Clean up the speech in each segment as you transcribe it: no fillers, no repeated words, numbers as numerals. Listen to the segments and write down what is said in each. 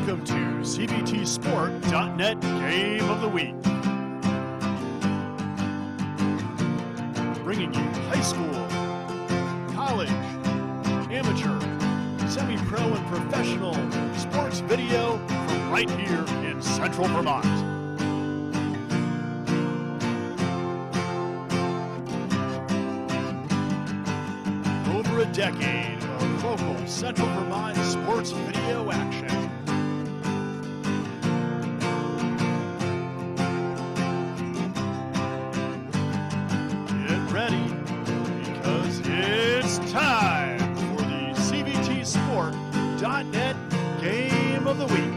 Welcome to CBTSport.net Game of the Week. Bringing you high school, college, amateur, semi-pro, and professional sports video from right here in Central Vermont. Over a decade of local Central Vermont sports video action. Get ready, because it's time for the CBTSport.net Game of the Week.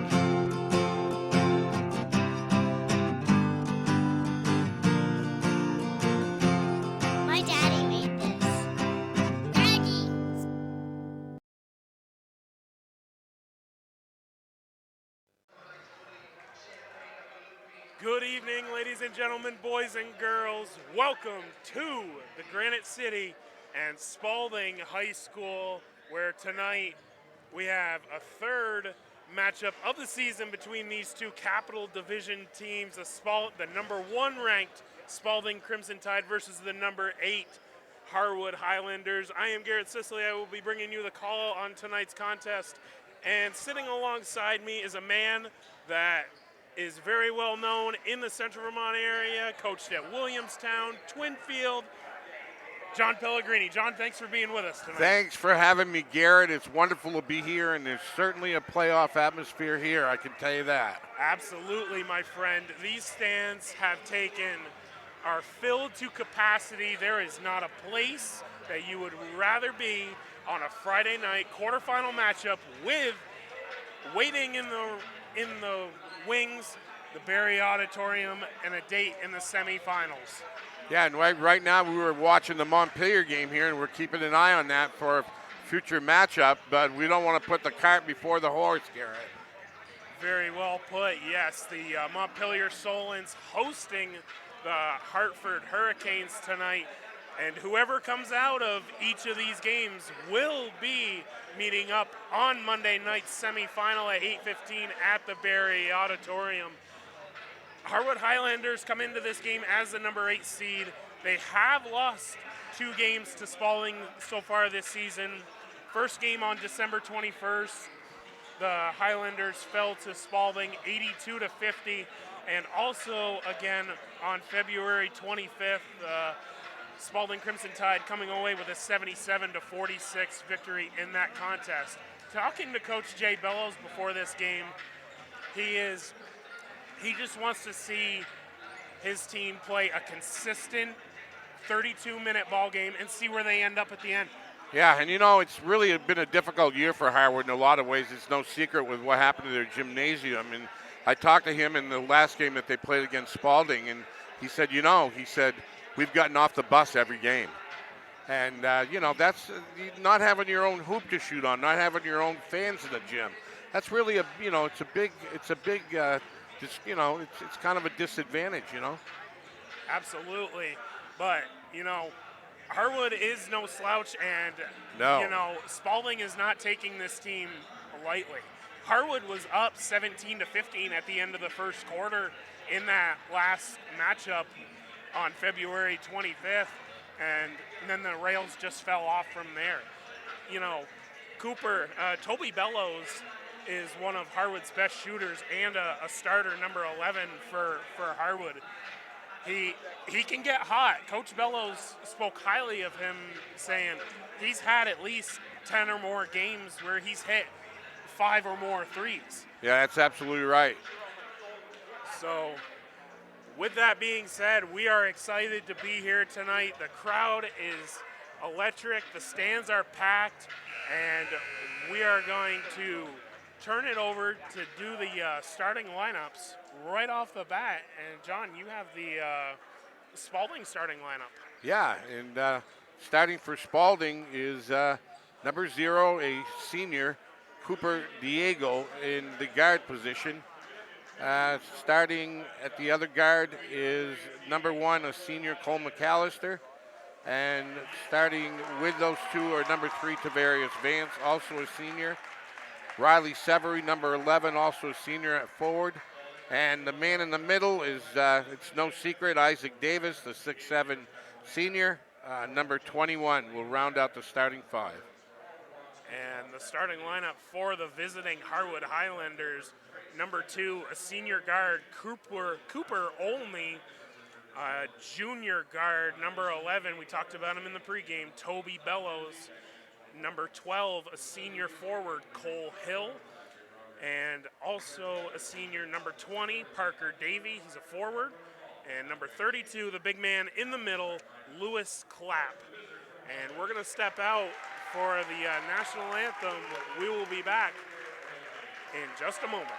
My daddy made this. Daddy! Good evening, ladies and gentlemen, boys and girls. Welcome to the Granite City and Spaulding High School, where tonight we have a third matchup of the season between these two Capital Division teams, the number 1 ranked Spaulding Crimson Tide versus the number 8 Harwood Highlanders. I am Garrett Sicily. I will be bringing you the call on tonight's contest. And sitting alongside me is a man that is very well known in the Central Vermont area, coached at Williamstown, Twinfield, John Pellegrini. John, thanks for being with us tonight. Thanks for having me, Garrett. It's wonderful to be here, and there's certainly a playoff atmosphere here, I can tell you that. Absolutely, my friend. These stands are filled to capacity. There is not a place that you would rather be on a Friday night quarterfinal matchup with waiting in the wings, the Barry Auditorium, and a date in the semifinals. Yeah, and right now we were watching the Montpelier game here, and we're keeping an eye on that for a future matchup, but we don't want to put the cart before the horse, Garrett. Very well put, yes. The Montpelier Solons hosting the Hartford Hurricanes tonight, and whoever comes out of each of these games will be meeting up on Monday night's semifinal at 8:15 at the Barry Auditorium. Harwood Highlanders come into this game as the number 8 seed. They have lost 2 games to Spaulding so far this season. First game on December 21st, the Highlanders fell to Spaulding 82-50, and also again on February 25th, Spaulding Crimson Tide coming away with a 77-46 victory in that contest. Talking to Coach Jay Bellows before this game, he just wants to see his team play a consistent 32-minute ball game and see where they end up at the end. Yeah, and it's really been a difficult year for Harwood in a lot of ways. It's no secret with what happened to their gymnasium. And I talked to him in the last game that they played against Spaulding, and he said, we've gotten off the bus every game. And, that's not having your own hoop to shoot on, not having your own fans in the gym. That's really it's kind of a disadvantage, Absolutely. But, Harwood is no slouch, and, Spaulding is not taking this team lightly. Harwood was up 17-15 at the end of the first quarter in that last matchup on February 25th, and then the rails just fell off from there. Toby Bellows is one of Harwood's best shooters and a starter, number 11 for Harwood. He can get hot. Coach Bellows spoke highly of him, saying he's had at least 10 or more games where he's hit 5 or more threes. Yeah, that's absolutely right. So, with that being said, we are excited to be here tonight. The crowd is electric. The stands are packed, and we are going to turn it over to do the starting lineups right off the bat. And John, you have the Spaulding starting lineup. Yeah, and starting for Spaulding is number 0, a senior, Cooper Diego, in the guard position. Starting at the other guard is number 1, a senior, Cole McAllister. And starting with those two are number 3, Tavarius Vance, also a senior. Riley Severy, number 11, also a senior at forward. And the man in the middle is, it's no secret, Isaac Davis, the 6'7 senior, number 21, will round out the starting five. And the starting lineup for the visiting Harwood Highlanders, number 2, a senior guard, Cooper Olney, junior guard, number 11, we talked about him in the pregame, Toby Bellows, number 12, a senior forward, Cole Hill, and also a senior, number 20, Parker Davey, he's a forward, and number 32, the big man in the middle, Lewis Clapp. And we're going to step out for the national anthem. We will be back in just a moment.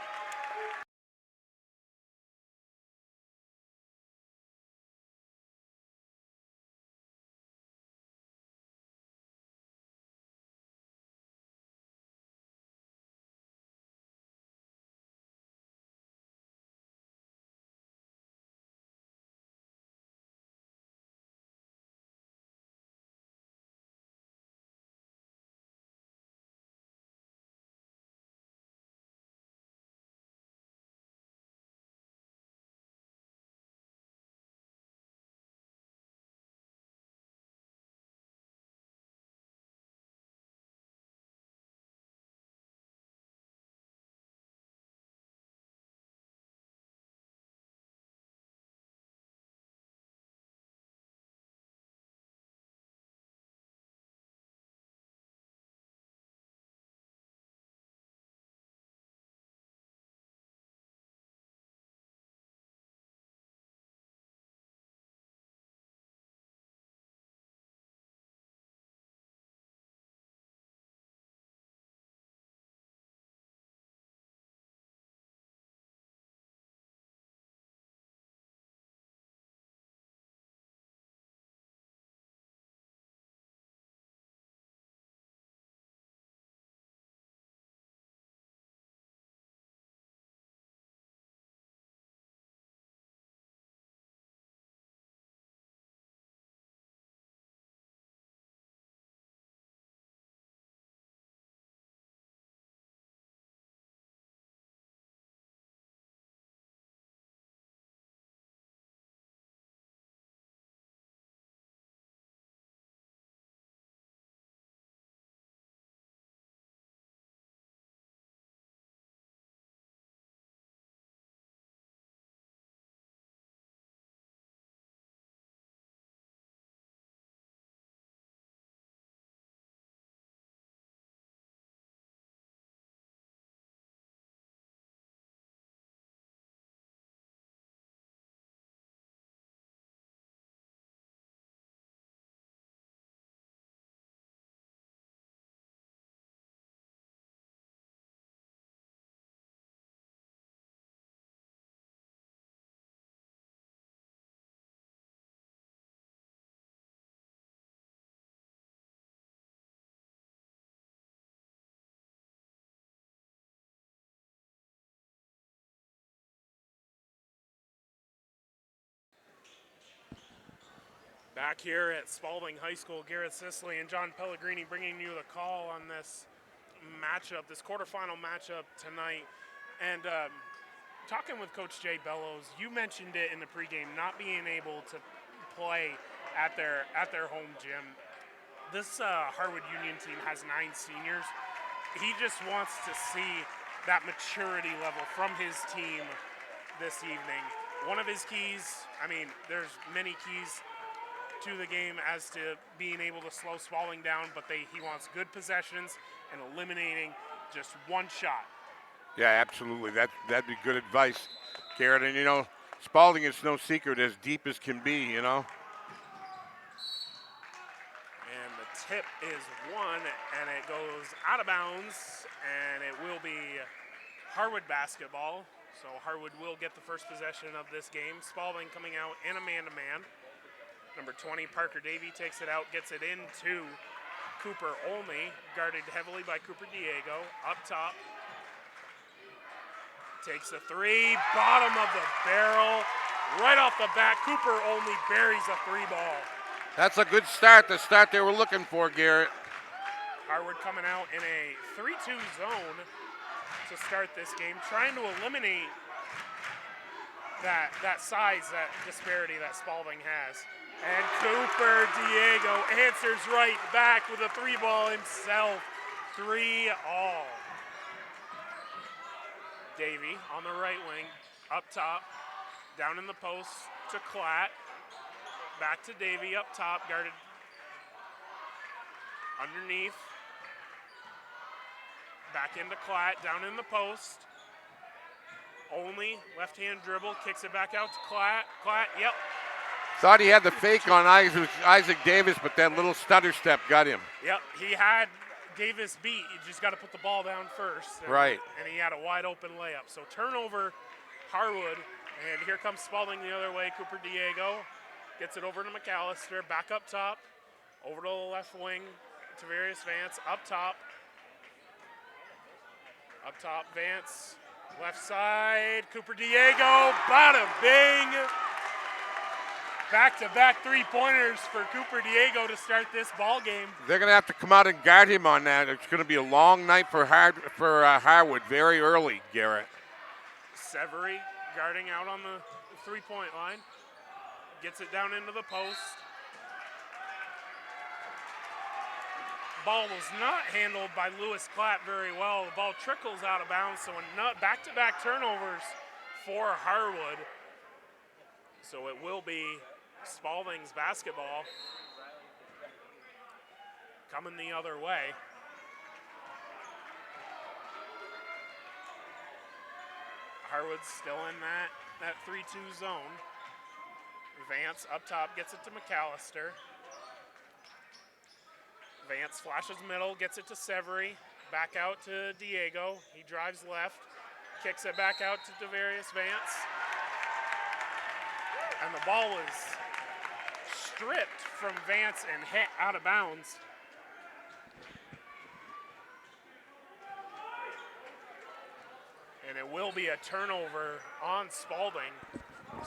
Back here at Spaulding High School, Garrett Sisley and John Pellegrini bringing you the call on this matchup, this quarterfinal matchup tonight. And talking with Coach Jay Bellows, you mentioned it in the pregame, not being able to play at their home gym. This Harwood Union team has 9 seniors. He just wants to see that maturity level from his team this evening. One of his keys, I mean, there's many keys to the game as to being able to slow Spaulding down, but he wants good possessions and eliminating just one shot. Yeah, absolutely. That'd be good advice, Garrett. And, you know, Spaulding is no secret, as deep as can be, you know. And the tip is one, and it goes out of bounds, and it will be Harwood basketball. So Harwood will get the first possession of this game. Spaulding coming out in a man-to-man. Number 20, Parker Davey takes it out, gets it into Cooper Olney, guarded heavily by Cooper Diego. Up top, takes a three, bottom of the barrel, right off the bat. Cooper Olney buries a 3-ball. That's a good start, the start they were looking for, Garrett. Harwood coming out in a 3-2 zone. to start this game, trying to eliminate that size, that disparity that Spaulding has. And Cooper Diego answers right back with a 3-ball himself. 3-all. Davey on the right wing, up top, down in the post to Klatt. Back to Davey up top, guarded underneath. Back into Klatt, down in the post. Only left-hand dribble, kicks it back out to Klatt. Klatt, yep. Thought he had the fake on Isaac Davis, but that little stutter step got him. Yep, he had Davis beat. You just got to put the ball down first. Right. And he had a wide open layup. So turnover, Harwood. And here comes Spaulding the other way. Cooper Diego gets it over to McAllister. Back up top. Over to the left wing. Tavarius Vance up top. Up top, Vance. Left side. Cooper Diego. Bada bing. Back-to-back three-pointers for Cooper Diego to start this ball game. They're going to have to come out and guard him on that. It's going to be a long night for Harwood very early, Garrett. Severy guarding out on the three-point line. Gets it down into the post. Ball was not handled by Lewis Klatt very well. The ball trickles out of bounds, so back-to-back turnovers for Harwood. So it will be Spaulding's basketball coming the other way. Harwood's still in that 3-2 zone. Vance up top gets it to McAllister. Vance flashes middle, gets it to Severy. Back out to Diego. He drives left, kicks it back out to Tavarius Vance. And the ball was stripped from Vance and hit out of bounds. And it will be a turnover on Spaulding.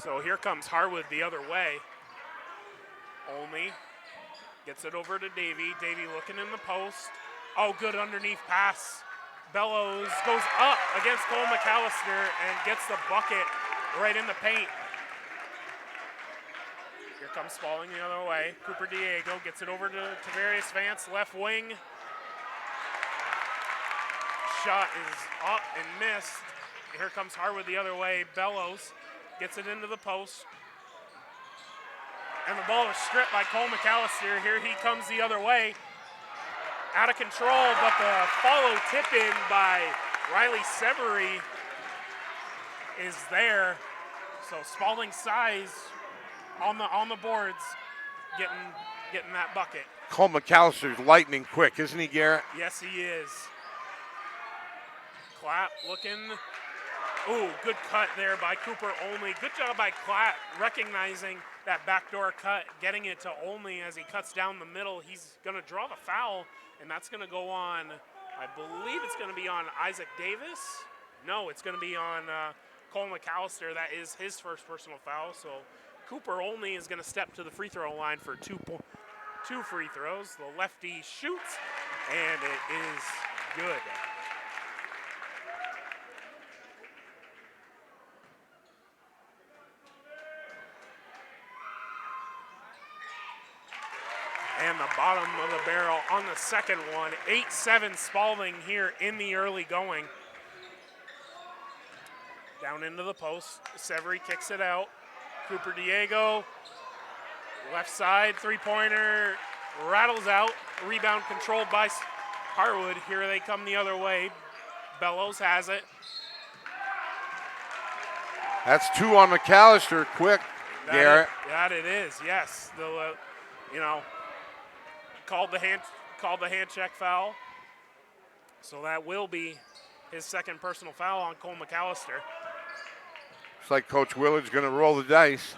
So here comes Harwood the other way. Olney gets it over to Davey. Davey looking in the post. Oh, good underneath pass. Bellows goes up against Cole McAllister and gets the bucket right in the paint. Here comes Spaulding the other way. Cooper Diego gets it over to Tavarius Vance, left wing. Shot is up and missed. Here comes Harwood the other way. Bellows gets it into the post. And the ball is stripped by Cole McAllister. Here he comes the other way. Out of control, but the follow tip in by Riley Severy is there. So Spaulding's size on the boards, getting that bucket. Cole McAllister's lightning quick, isn't he, Garrett? Yes, he is. Klatt looking. Ooh, good cut there by Cooper Olney. Good job by Klatt recognizing that backdoor cut, getting it to Olney as he cuts down the middle. He's going to draw the foul, and that's going to go on, I believe it's going to be on Isaac Davis. No, it's going to be on Cole McAllister. That is his first personal foul. So Cooper Olney is going to step to the free throw line for two free throws. The lefty shoots, and it is good. And the bottom of the barrel on the second one. 8-7 Spaulding here in the early going. Down into the post. Severy kicks it out. Cooper Diego, left side, three-pointer, rattles out. Rebound controlled by Harwood. Here they come the other way. Bellows has it. That's two on McAllister, quick, Garrett. That it is, yes. Called the hand check foul. So that will be his second personal foul on Cole McAllister. Looks like Coach Willard's going to roll the dice.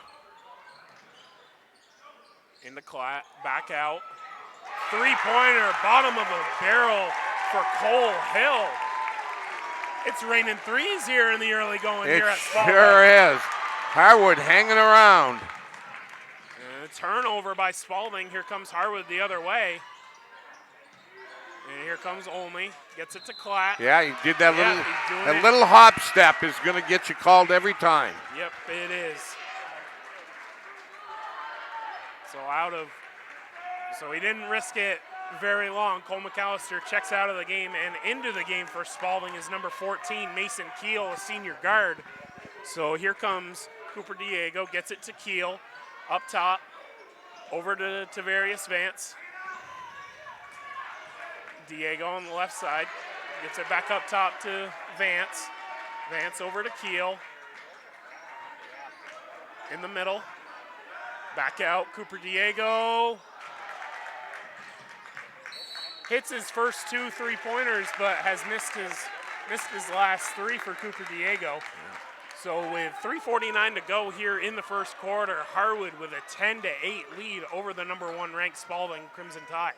Into Klatt, back out. Three-pointer, bottom of the barrel for Cole Hill. It's raining threes here in the early going here at Spaulding. It sure is. Harwood hanging around. And a turnover by Spaulding. Here comes Harwood the other way. And here comes Olney. Gets it to Clapp. Yeah, he did that Yeah, he's doing it. little hop step is going to get you called every time. Yep, it is. So he didn't risk it very long. Cole McAllister checks out of the game, and into the game for Spaulding is number 14, Mason Keel, a senior guard. So here comes Cooper Diego, gets it to Keel, up top, over to Tavarius Vance. Diego on the left side, gets it back up top to Vance. Vance over to Keel. In the middle, back out, Cooper Diego. Hits his first 2 3-pointers, but has missed his last 3 for Cooper Diego. So with 3:49 to go here in the first quarter, Harwood with a 10-8 lead over the number 1 ranked Spaulding Crimson Tide.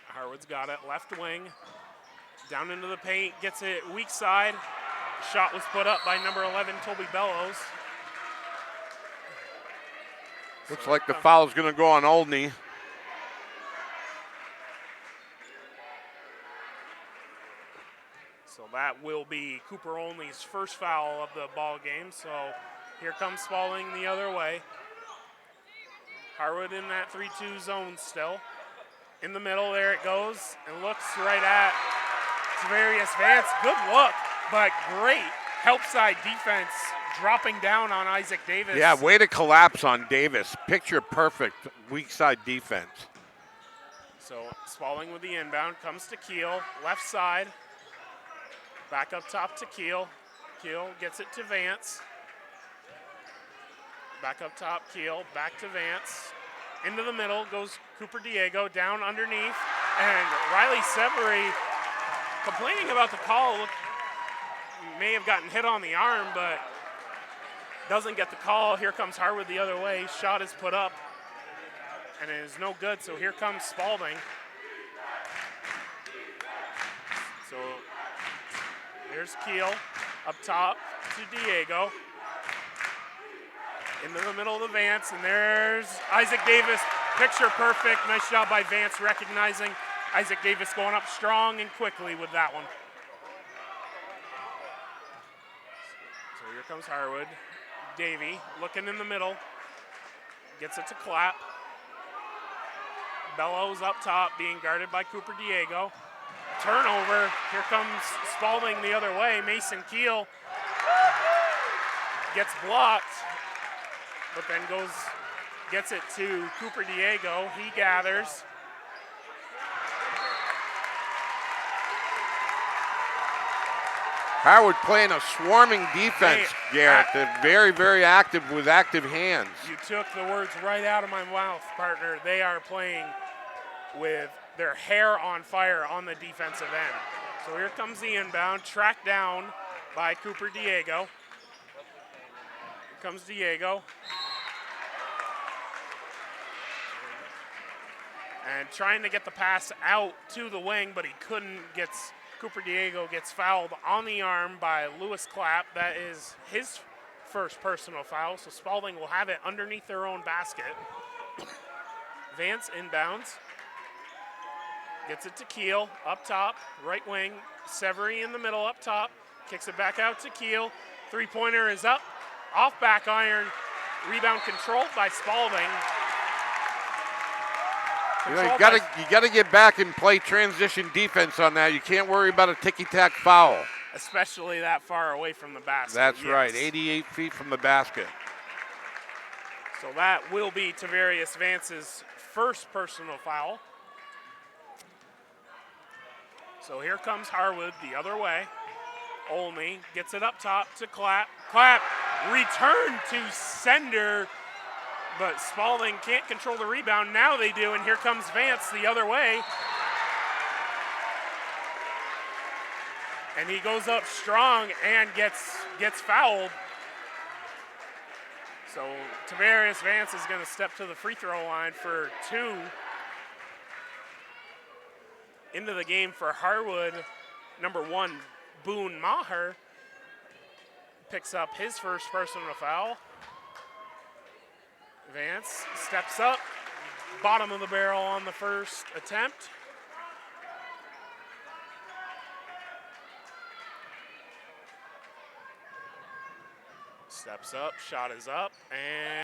Harwood's got it, left wing, down into the paint, gets it weak side. Shot was put up by number 11, Toby Bellows. Looks like the foul's going to go on Olney. So that will be Cooper Olney's first foul of the ball game. So here comes Spaulding the other way. Harwood in that 3-2 zone still. In the middle, there it goes, and looks right at Tavarius Vance. Good look, but great help side defense, dropping down on Isaac Davis. Yeah, way to collapse on Davis. Picture perfect weak side defense. So Spaulding with the inbound, comes to Keel, left side. Back up top to Keel. Keel gets it to Vance. Back up top, Keel, back to Vance. Into the middle goes Cooper Diego, down underneath. And Riley Severy complaining about the call. May have gotten hit on the arm, but doesn't get the call. Here comes Harwood the other way. Shot is put up, and it is no good. So here comes Spaulding. So here's Keel up top to Diego. Into the middle of the Vance, and there's Isaac Davis. Picture perfect. Nice job by Vance recognizing Isaac Davis going up strong and quickly with that one. So here comes Harwood. Davey looking in the middle. Gets it to Clapp. Bellows up top, being guarded by Cooper Diego. Turnover. Here comes Spaulding the other way. Mason Keel gets blocked, but then gets it to Cooper Diego. He gathers. Harwood playing a swarming defense, Garrett. They're very, very active with active hands. You took the words right out of my mouth, partner. They are playing with their hair on fire on the defensive end. So here comes the inbound, tracked down by Cooper Diego. Here comes Diego. And trying to get the pass out to the wing, but he couldn't. Cooper Diego gets fouled on the arm by Lewis Clapp. That is his first personal foul, so Spaulding will have it underneath their own basket. Vance inbounds. Gets it to Keel, up top, right wing. Severy in the middle, up top. Kicks it back out to Keel. Three-pointer is up, off back iron. Rebound controlled by Spaulding. You got to get back and play transition defense on that. You can't worry about a ticky-tack foul. Especially that far away from the basket. That's right, 88 feet from the basket. So that will be Tavarius Vance's first personal foul. So here comes Harwood the other way. Olney gets it up top to Clapp. Clapp, return to sender, but Spaulding can't control the rebound. Now they do, and here comes Vance the other way. And he goes up strong and gets fouled. So Tavarius Vance is going to step to the free throw line for two. Into the game for Harwood, number 1, Boone Maher picks up his first personal foul. Vance steps up, bottom of the barrel on the first attempt. Steps up, shot is up, and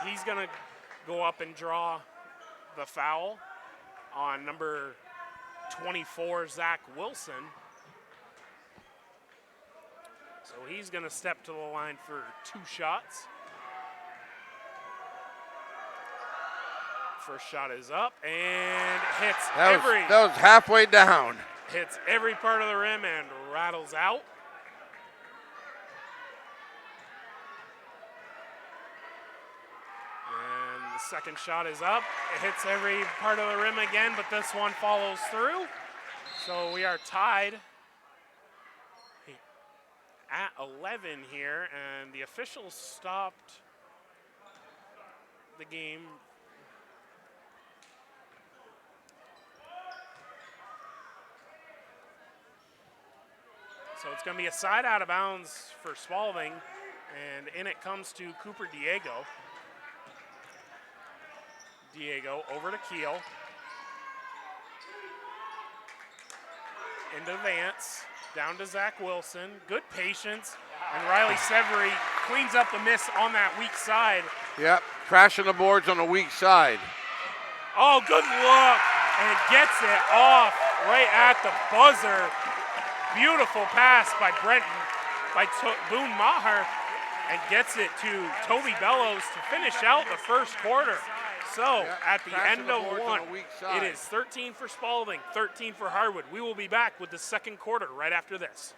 he's going to go up and draw the foul on number 24, Zach Wilson. So he's going to step to the line for 2 shots. First shot is up and hits That was halfway down. Hits every part of the rim and rattles out. And the second shot is up. It hits every part of the rim again, but this one follows through. So we are tied at 11 here, and the officials stopped the game. So it's going to be a side out of bounds for Spaulding, and in it comes to Cooper Diego. Diego over to Keel. Into Vance, down to Zach Wilson. Good patience, and Riley Severy cleans up the miss on that weak side. Yep, crashing the boards on the weak side. Oh, good look, and gets it off right at the buzzer. Beautiful pass by Boone Maher, and gets it to Toby Bellows to finish out the first quarter. So at the end of one, it is 13 for Spaulding, 13 for Harwood. We will be back with the second quarter right after this.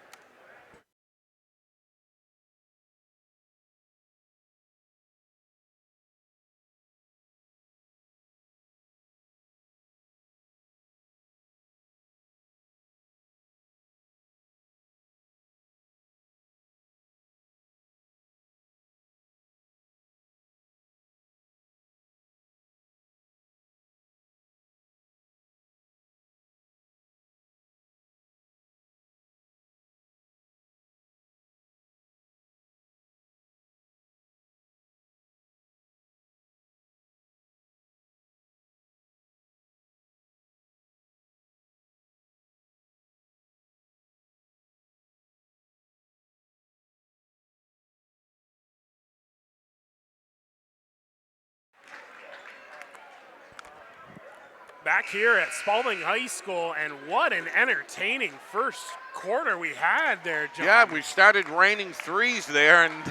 Back here at Spaulding High School, and what an entertaining first quarter we had there, John. Yeah, we started raining threes there, and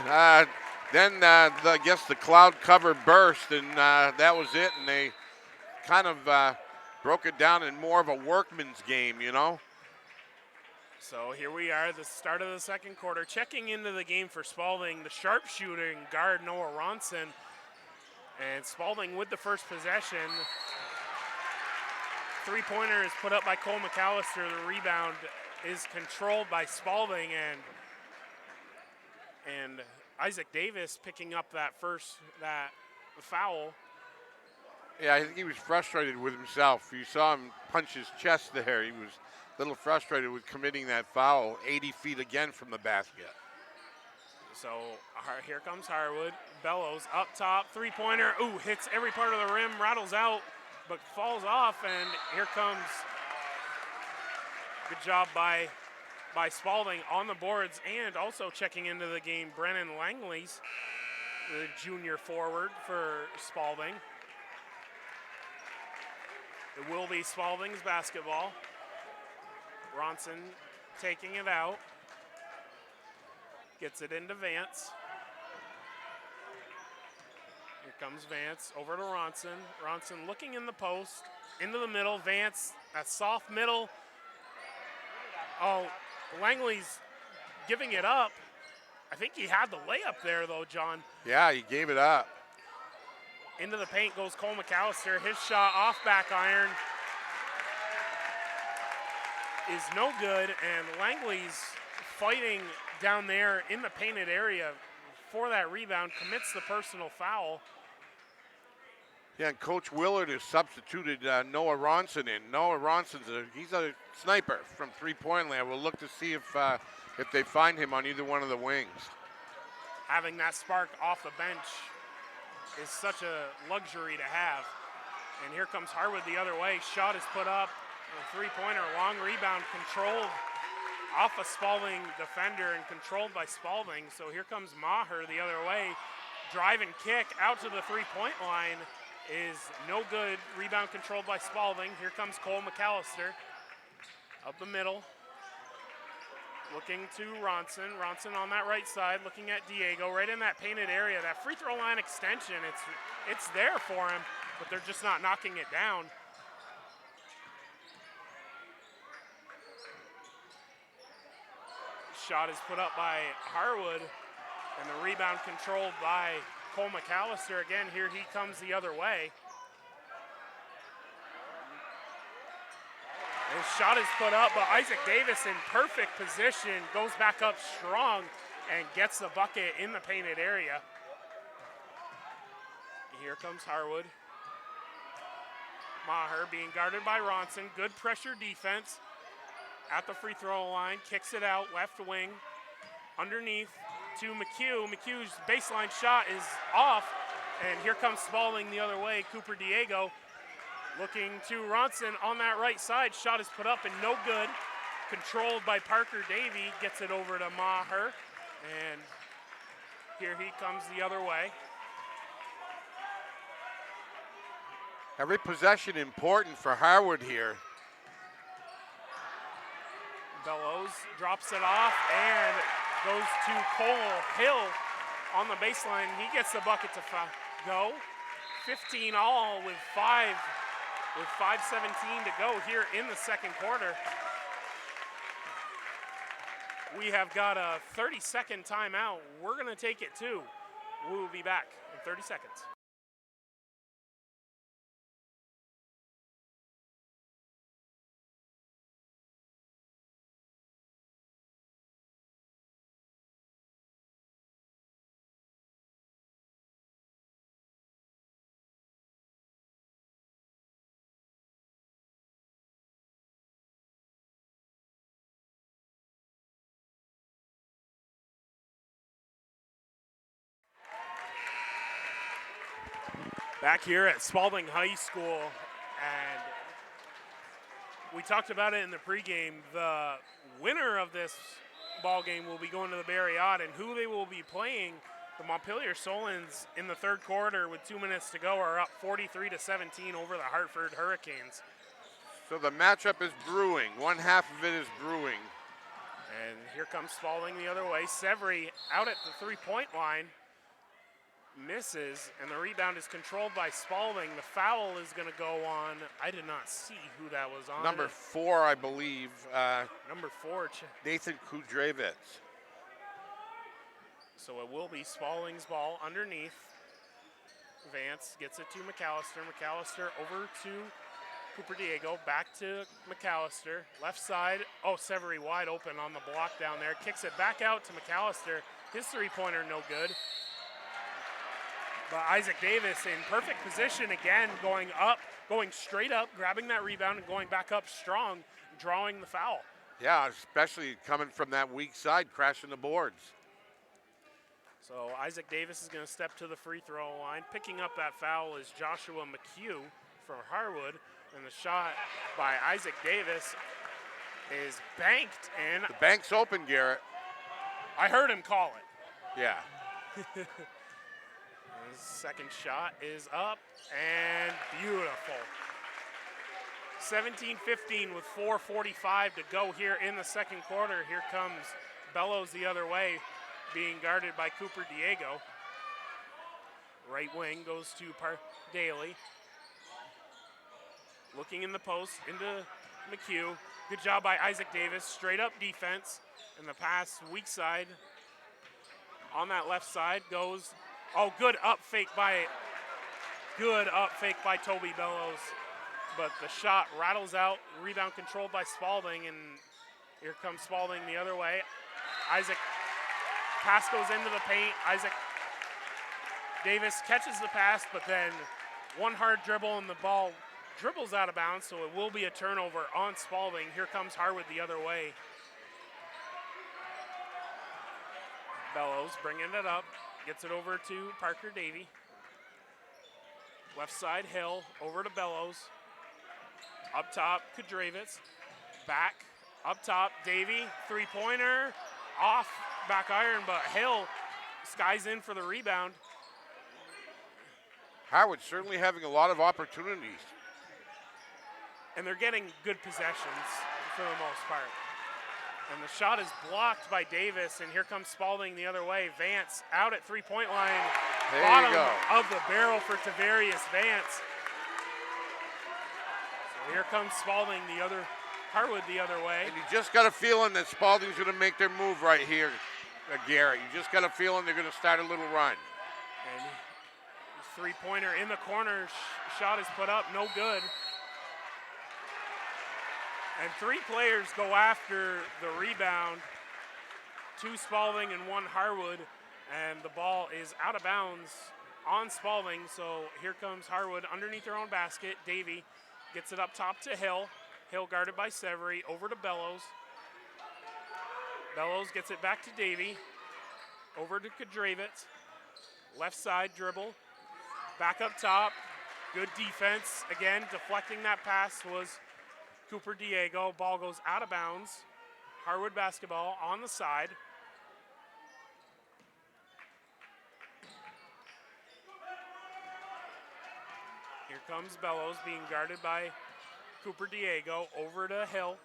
then I guess the cloud cover burst, and that was it, and they kind of broke it down in more of a workman's game, you know? So here we are, the start of the second quarter. Checking into the game for Spaulding, the sharpshooting guard Noah Ronson. And Spaulding with the first possession. Three-pointer is put up by Cole McAllister. The rebound is controlled by Spaulding, and Isaac Davis picking up that foul. Yeah, I think he was frustrated with himself. You saw him punch his chest there. He was a little frustrated with committing that foul 80 feet again from the basket. So here comes Harwood. Bellows up top, three-pointer. Ooh, hits every part of the rim, rattles out, but falls off, and here comes, good job by Spaulding on the boards, and also checking into the game, Brennan Langley's, the junior forward for Spaulding. It will be Spaulding's basketball. Ronson taking it out. Gets it into Vance. Here comes Vance over to Ronson. Ronson looking in the post, into the middle. Vance, that soft middle. Oh, Langley's giving it up. I think he had the layup there, though, John. Yeah, he gave it up. Into the paint goes Cole McAllister. His shot off back iron is no good, and Langley's fighting down there in the painted area for that rebound, commits the personal foul. Yeah, and Coach Willard has substituted Noah Ronson in. Noah Ronson's he's a sniper from three-point land. We'll look to see if they find him on either one of the wings. Having that spark off the bench is such a luxury to have. And here comes Harwood the other way. Shot is put up. A three-pointer, long rebound, controlled off a Spaulding defender and controlled by Spaulding. So here comes Maher the other way. Drive and kick out to the three-point line is no good. Rebound controlled by Spaulding. Here comes Cole McAllister up the middle. Looking to Ronson. Ronson on that right side, looking at Diego right in that painted area. That free throw line extension, it's there for him, but they're just not knocking it down. Shot is put up by Harwood, and the rebound controlled by Cole McAllister. Again, here he comes the other way. His shot is put up, but Isaac Davis in perfect position, goes back up strong and gets the bucket in the painted area. Here comes Harwood. Maher being guarded by Ronson. Good pressure defense at the free throw line. Kicks it out, left wing. Underneath to McHugh. McHugh's baseline shot is off, and here comes Spaulding the other way. Cooper Diego looking to Ronson on that right side. Shot is put up and no good. Controlled by Parker Davey. Gets it over to Maher. And here he comes the other way. Every possession important for Harwood here. Bellows drops it off and goes to Cole Hill on the baseline. He gets the bucket to go. 15 all with 5:17 to go here in the second quarter. We have got a 30-second timeout. We're going to take it too. We will be back in 30 seconds. Back here at Spaulding High School, and we talked about it in the pregame. The winner of this ball game will be going to the Barriott, and who they will be playing, the Montpelier Solons in the third quarter with 2 minutes to go are up 43-17 over the Hartford Hurricanes. So the matchup is brewing. One half of it is brewing. And here comes Spaulding the other way. Severy out at the three-point line. Misses, and the rebound is controlled by Spaulding. The foul is going to go on. I did not see who that was on. Number 4, I believe. Number 4. Nathan Kudrevitz. So it will be Spaulding's ball underneath. Vance gets it to McAllister. McAllister over to Cooper Diego. Back to McAllister. Left side. Oh, Severy wide open on the block down there. Kicks it back out to McAllister. His three-pointer no good. But Isaac Davis in perfect position again, going up, going straight up, grabbing that rebound and going back up strong, drawing the foul. Yeah, especially coming from that weak side, crashing the boards. So Isaac Davis is going to step to the free throw line. Picking up that foul is Joshua McHugh for Harwood. And the shot by Isaac Davis is banked in. The bank's open, Garrett. I heard him call it. Yeah. His second shot is up and beautiful. 17-15 with 4:45 to go here in the second quarter. Here comes Bellows the other way, being guarded by Cooper Diego. Right wing goes to Daly. Looking in the post into McHugh. Good job by Isaac Davis. Straight up defense. And the pass weak side on that left side goes. Oh, good up fake by Toby Bellows. But the shot rattles out. Rebound controlled by Spaulding. And here comes Spaulding the other way. Isaac, pass goes into the paint. Isaac Davis catches the pass, but then one hard dribble and the ball dribbles out of bounds, so it will be a turnover on Spaulding. Here comes Harwood the other way. Bellows bringing it up, gets it over to Parker Davey. Left side, Hill, over to Bellows. Up top, Kudravitz. Back, up top, Davey, three-pointer, off, back iron, but Hill skies in for the rebound. Harwood certainly having a lot of opportunities. And they're getting good possessions for the most part. And the shot is blocked by Davis, and here comes Spaulding the other way. Vance out at three-point line. There Bottom you go. of the barrel for Tavarius Vance. So here comes Spaulding Harwood the other way. And you just got a feeling that Spaulding's going to make their move right here, Garrett. You just got a feeling they're going to start a little run. And three-pointer in the corner. Shot is put up, no good. And three players go after the rebound. Two Spaulding and one Harwood. And the ball is out of bounds on Spaulding. So here comes Harwood underneath their own basket. Davey gets it up top to Hill. Hill guarded by Severy. Over to Bellows. Bellows gets it back to Davey. Over to Kudravitz. Left side dribble. Back up top. Good defense. Again, deflecting that pass was Cooper Diego. Ball goes out of bounds. Harwood basketball on the side. Here comes Bellows being guarded by Cooper Diego. Over to Hill.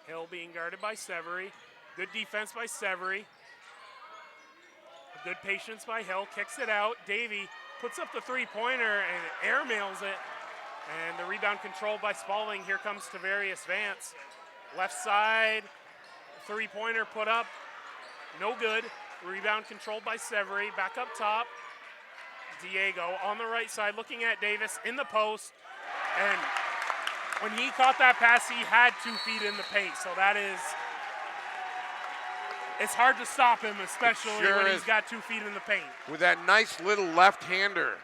Hill being guarded by Severy. Good defense by Severy. Good patience by Hill. Kicks it out. Davey puts up the three-pointer and airmails it. And the rebound controlled by Spaulding. Here comes Tavarius Vance. Left side, three-pointer put up. No good. Rebound controlled by Severy. Back up top. Diego on the right side looking at Davis in the post. And when he caught that pass, he had 2 feet in the paint. So that is, it's hard to stop him, especially when he's got 2 feet in the paint. With that nice little left-hander.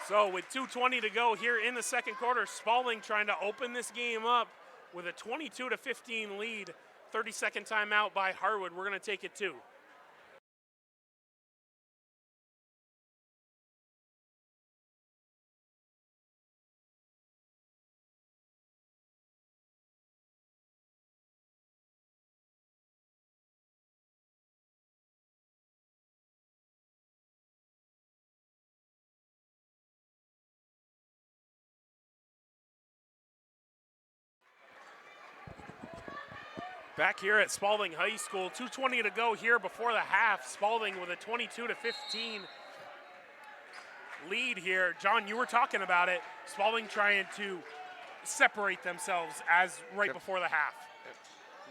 So with 2:20 to go here in the second quarter, Spaulding trying to open this game up with a 22-15 lead. 30-second timeout by Harwood. We're going to take it too. Back here at Spaulding High School, 2:20 to go here before the half. Spaulding with a 22-15 lead here. John, you were talking about it. Spaulding trying to separate themselves as right before the half.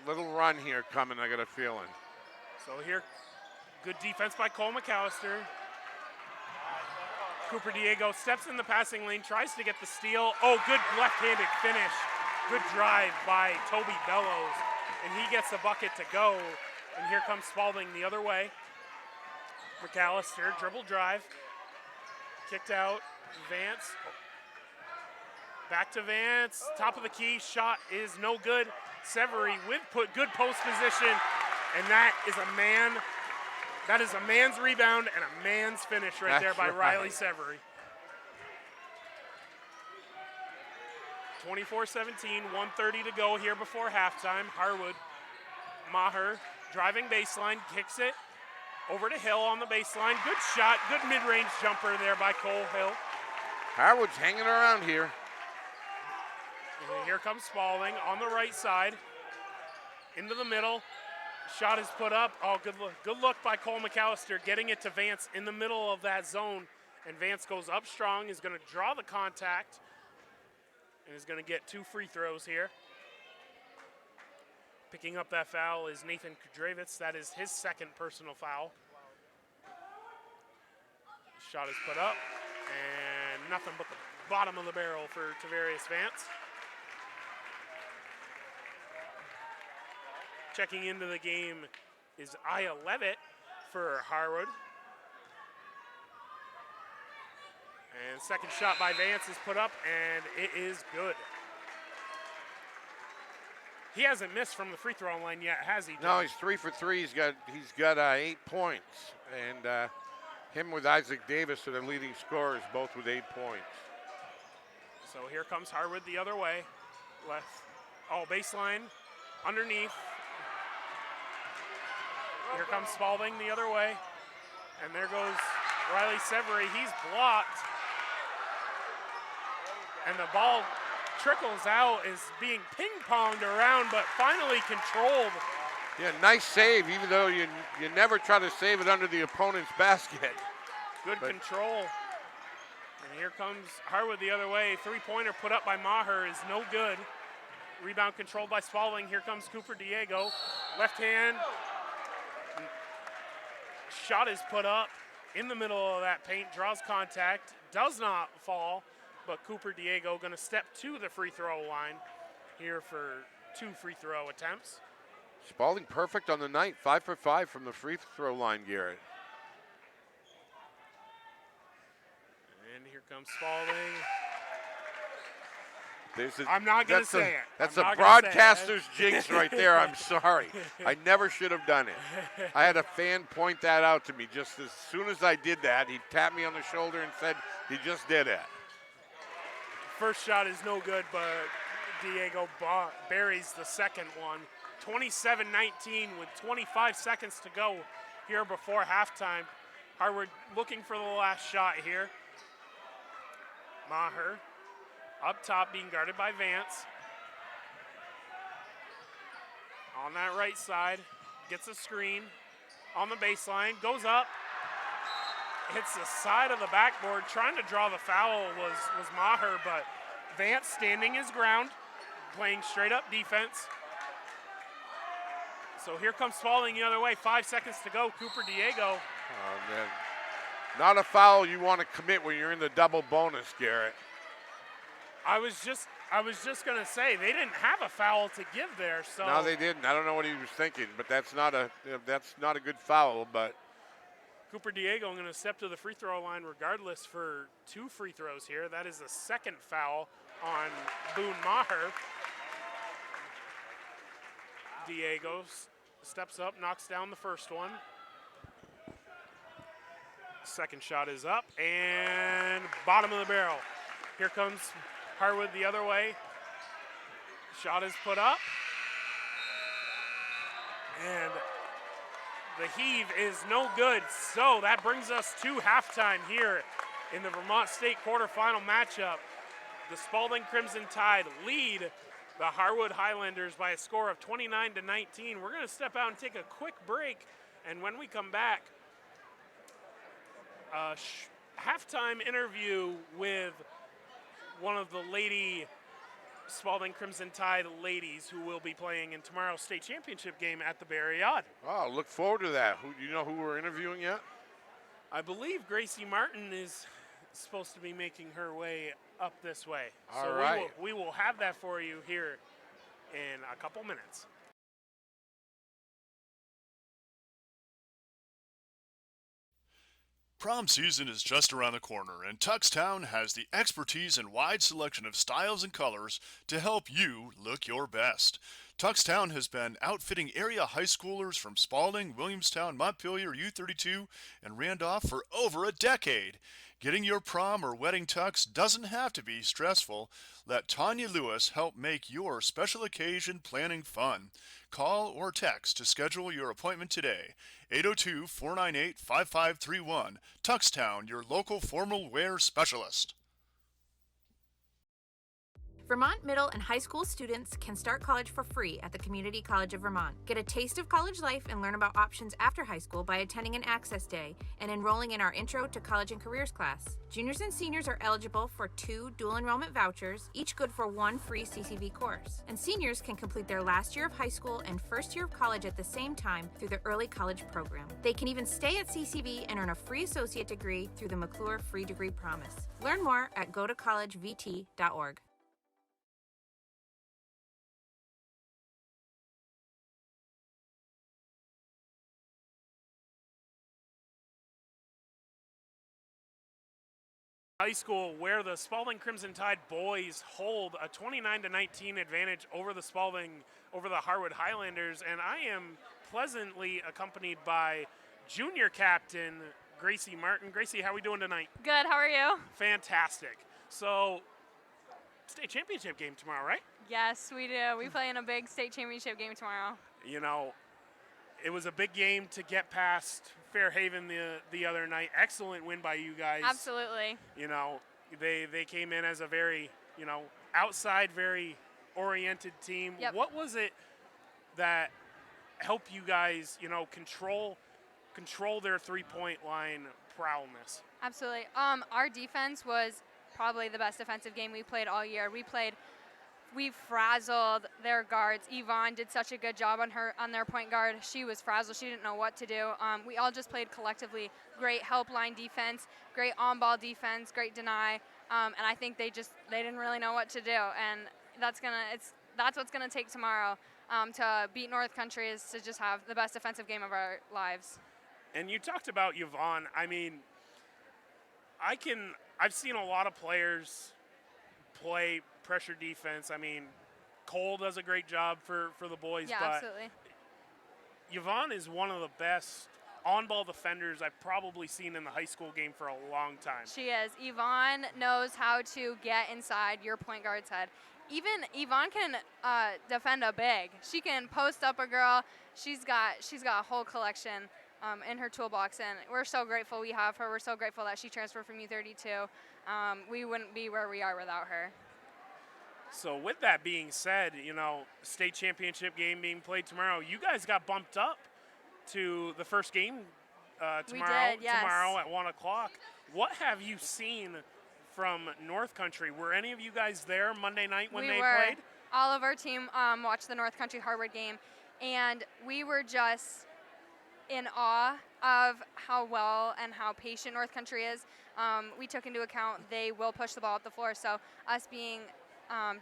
Little run here coming, I got a feeling. So here Good defense by Cole McAllister. Cooper Diego steps in the passing lane, tries to get the steal. Oh, good left-handed finish. Good drive by Toby Bellows, and he gets the bucket to go. And here comes Spaulding the other way. McAllister, dribble drive. Kicked out, Vance. Back to Vance, top of the key, shot is no good. Severy with good post position, and that is a man's rebound and a man's finish right there by Riley Severy. 24-17, 1:30 to go here before halftime. Harwood, Maher driving baseline, kicks it over to Hill on the baseline. Good shot, good mid-range jumper there by Cole Hill. Harwood's hanging around here. And here comes Spaulding on the right side, into the middle. Shot is put up. Oh, good look by Cole McAllister, getting it to Vance in the middle of that zone. And Vance goes up strong, is going to draw the contact, and is going to get 2 free throws here. Picking up that foul is Nathan Kudravitz. That is his second personal foul. Shot is put up, and nothing but the bottom of the barrel for Tavarius Vance. Checking into the game is Aya Levitt for Harwood. And second shot by Vance is put up, and it is good. He hasn't missed from the free throw line yet, has he? No, he's 3 for 3. He's got 8 points, and him with Isaac Davis are the leading scorers, both with 8 points. So here comes Harwood the other way. Left. Oh, baseline underneath. Here comes Spaulding the other way. And there goes Riley Severy. He's blocked. And the ball trickles out, is being ping-ponged around, but finally controlled. Yeah, nice save, even though you never try to save it under the opponent's basket. Good control. And here comes Harwood the other way. 3-pointer put up by Maher is no good. Rebound controlled by Spaulding. Here comes Cooper Diego. Left hand. Shot is put up in the middle of that paint, draws contact, does not fall, but Cooper Diego going to step to the free throw line here for 2 free throw attempts. Spaulding perfect on the night, 5 for 5 from the free throw line, Garrett. And here comes Spaulding. I'm not going to say it. That's a broadcaster's jinx right there. I'm sorry. I never should have done it. I had a fan point that out to me just as soon as I did that. He tapped me on the shoulder and said he just did it. First shot is no good, but Diego buries the second one. 27-19 with 25 seconds to go here before halftime. Harwood looking for the last shot here. Maher up top being guarded by Vance. On that right side, gets a screen on the baseline, goes up, hits the side of the backboard. Trying to draw the foul was Maher, but Vance standing his ground, playing straight up defense. So here comes Spaulding the other way, 5 seconds to go. Cooper Diego. Oh, man. Not a foul you want to commit when you're in the double bonus, Garrett. I was just gonna say they didn't have a foul to give there. So no, they didn't. I don't know what he was thinking, but that's not a good foul. But Cooper Diego going to step to the free throw line regardless for 2 free throws here. That is the second foul on Boone Maher. Diego steps up, knocks down the first one. Second shot is up and bottom of the barrel. Here comes Harwood the other way. Shot is put up. And the heave is no good. So that brings us to halftime here in the Vermont State quarterfinal matchup. The Spaulding Crimson Tide lead the Harwood Highlanders by a score of 29-19. We're going to step out and take a quick break. And when we come back, halftime interview with one of the Lady Spaulding Crimson Tide ladies who will be playing in tomorrow's state championship game at the Barriade. Oh, look forward to that. Do you know who we're interviewing yet? I believe Gracie Martin is supposed to be making her way up this way. All so right. we will have that for you here in a couple minutes. Prom season is just around the corner, and Tuxtown has the expertise and wide selection of styles and colors to help you look your best. Tuxtown has been outfitting area high schoolers from Spaulding, Williamstown, Montpelier, U32, and Randolph for over a decade. Getting your prom or wedding tux doesn't have to be stressful. Let Tanya Lewis help make your special occasion planning fun. Call or text to schedule your appointment today. 802-498-5531. Tuxtown, your local formal wear specialist. Vermont middle and high school students can start college for free at the Community College of Vermont. Get a taste of college life and learn about options after high school by attending an Access Day and enrolling in our Intro to College and Careers class. Juniors and seniors are eligible for 2 dual enrollment vouchers, each good for 1 free CCV course. And seniors can complete their last year of high school and first year of college at the same time through the Early College Program. They can even stay at CCV and earn a free associate degree through the McClure Free Degree Promise. Learn more at gotocollegevt.org. High school, where the Spaulding Crimson Tide boys hold a 29-19 advantage over the Harwood Highlanders, and I am pleasantly accompanied by junior captain Gracie Martin. Gracie, how are we doing tonight? Good, how are you? Fantastic. So, state championship game tomorrow, right? Yes, we do. We play in a big state championship game tomorrow. You know, it was a big game to get past Fairhaven the other night. Excellent win by you guys. Absolutely. You know, they came in as a very, outside, very oriented team. Yep. What was it that helped you guys, control their three-point line prowess? Absolutely. Our defense was probably the best defensive game we played all year. We frazzled their guards. Yvonne did such a good job on their point guard. She was frazzled. She didn't know what to do. We all just played collectively. Great help line defense, great on-ball defense, great deny, and I think they didn't really know what to do. And that's what's gonna take tomorrow to beat North Country, is to just have the best defensive game of our lives. And you talked about Yvonne. I mean, I've seen a lot of players play pressure defense. I mean, Cole does a great job for the boys. Yeah, but absolutely. Yvonne is one of the best on-ball defenders I've probably seen in the high school game for a long time. She is. Yvonne knows how to get inside your point guard's head. Even Yvonne can defend a big. She can post up a girl. She's got a whole collection in her toolbox, and we're so grateful we have her. We're so grateful that she transferred from U32. We wouldn't be where we are without her. So with that being said, state championship game being played tomorrow, you guys got bumped up to the first game tomorrow. We did, yes. Tomorrow at 1 o'clock. What have you seen from North Country? Were any of you guys there Monday night when they played? All of our team watched the North Country Harwood game, and we were just in awe of how well and how patient North Country is. We took into account they will push the ball up the floor, so us being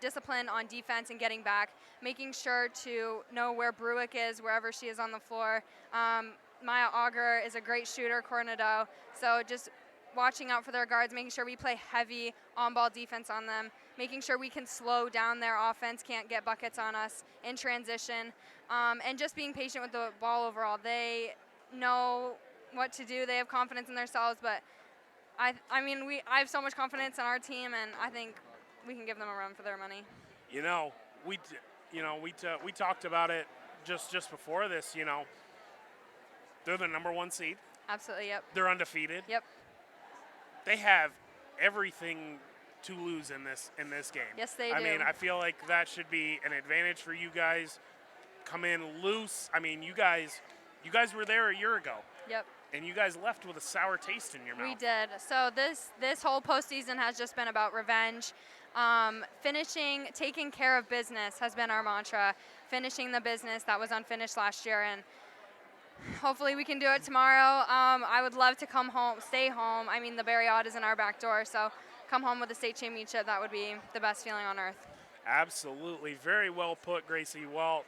disciplined on defense and getting back, making sure to know where Bruick is wherever she is on the floor. Maya Auger is a great shooter, Coronado, so just watching out for their guards, making sure we play heavy on-ball defense on them, making sure we can slow down their offense, can't get buckets on us in transition, and just being patient with the ball overall. They know what to do. They have confidence in themselves, but I have so much confidence in our team, and I think we can give them a run for their money. We talked about it just before this. They're the number 1 seed. Absolutely, yep. They're undefeated. Yep. They have everything to lose in this game. Yes, they do. I mean, I feel like that should be an advantage for you guys. Come in loose. I mean, you guys were there a year ago. Yep. And you guys left with a sour taste in your mouth. We did. So this whole postseason has just been about revenge. Taking care of business has been our mantra. Finishing the business that was unfinished last year, and hopefully we can do it tomorrow. I would love to come home, stay home. I mean, the Barriott is in our back door, so come home with a state championship. That would be the best feeling on earth. Absolutely. Very well put, Gracie. Well,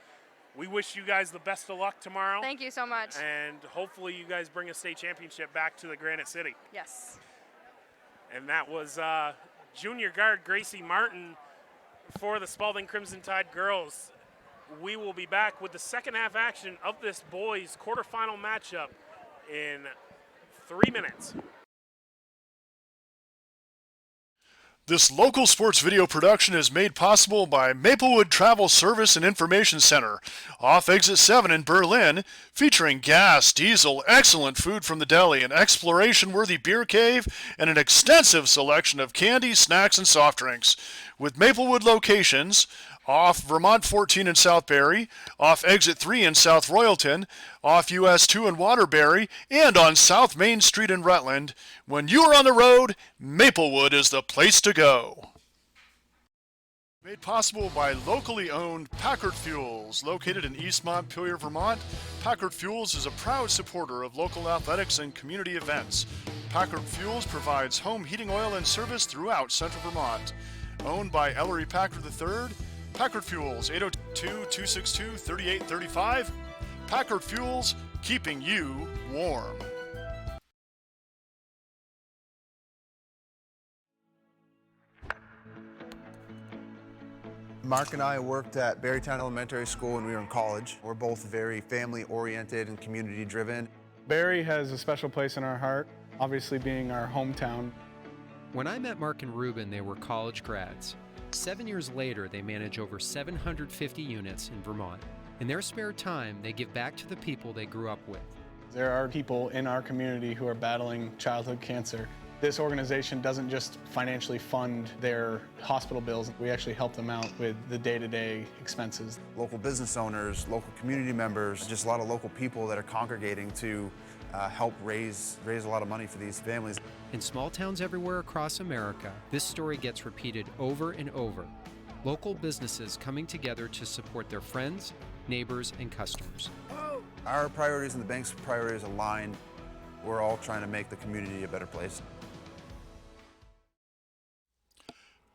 we wish you guys the best of luck tomorrow. Thank you so much. And hopefully you guys bring a state championship back to the Granite City. Yes. And that was junior guard Gracie Martin for the Spaulding Crimson Tide girls. We will be back with the second half action of this boys quarterfinal matchup in 3 minutes. This local sports video production is made possible by Maplewood Travel Service and Information Center, off Exit 7 in Berlin, featuring gas, diesel, excellent food from the deli, an exploration-worthy beer cave, and an extensive selection of candy, snacks, and soft drinks. With Maplewood locations, off Vermont 14 in South Barry, off Exit 3 in South Royalton, off US 2 in Waterbury, and on South Main Street in Rutland. When you are on the road, Maplewood is the place to go. Made possible by locally owned Packard Fuels, located in East Montpelier, Vermont. Packard Fuels is a proud supporter of local athletics and community events. Packard Fuels provides home heating oil and service throughout central Vermont. Owned by Ellery Packard III, Packard Fuels, 802-262-3835. Packard Fuels, keeping you warm. Mark and I worked at Berrytown Elementary School when we were in college. We're both very family-oriented and community-driven. Barry has a special place in our heart, obviously being our hometown. When I met Mark and Ruben, they were college grads. 7 years later, they manage over 750 units in Vermont. In their spare time, they give back to the people they grew up with. There are people in our community who are battling childhood cancer. This organization doesn't just financially fund their hospital bills. We actually help them out with the day-to-day expenses. Local business owners, local community members, just a lot of local people that are congregating to help raise a lot of money for these families. In small towns everywhere across America, this story gets repeated over and over. Local businesses coming together to support their friends, neighbors, and customers. Our priorities and the bank's priorities align. We're all trying to make the community a better place.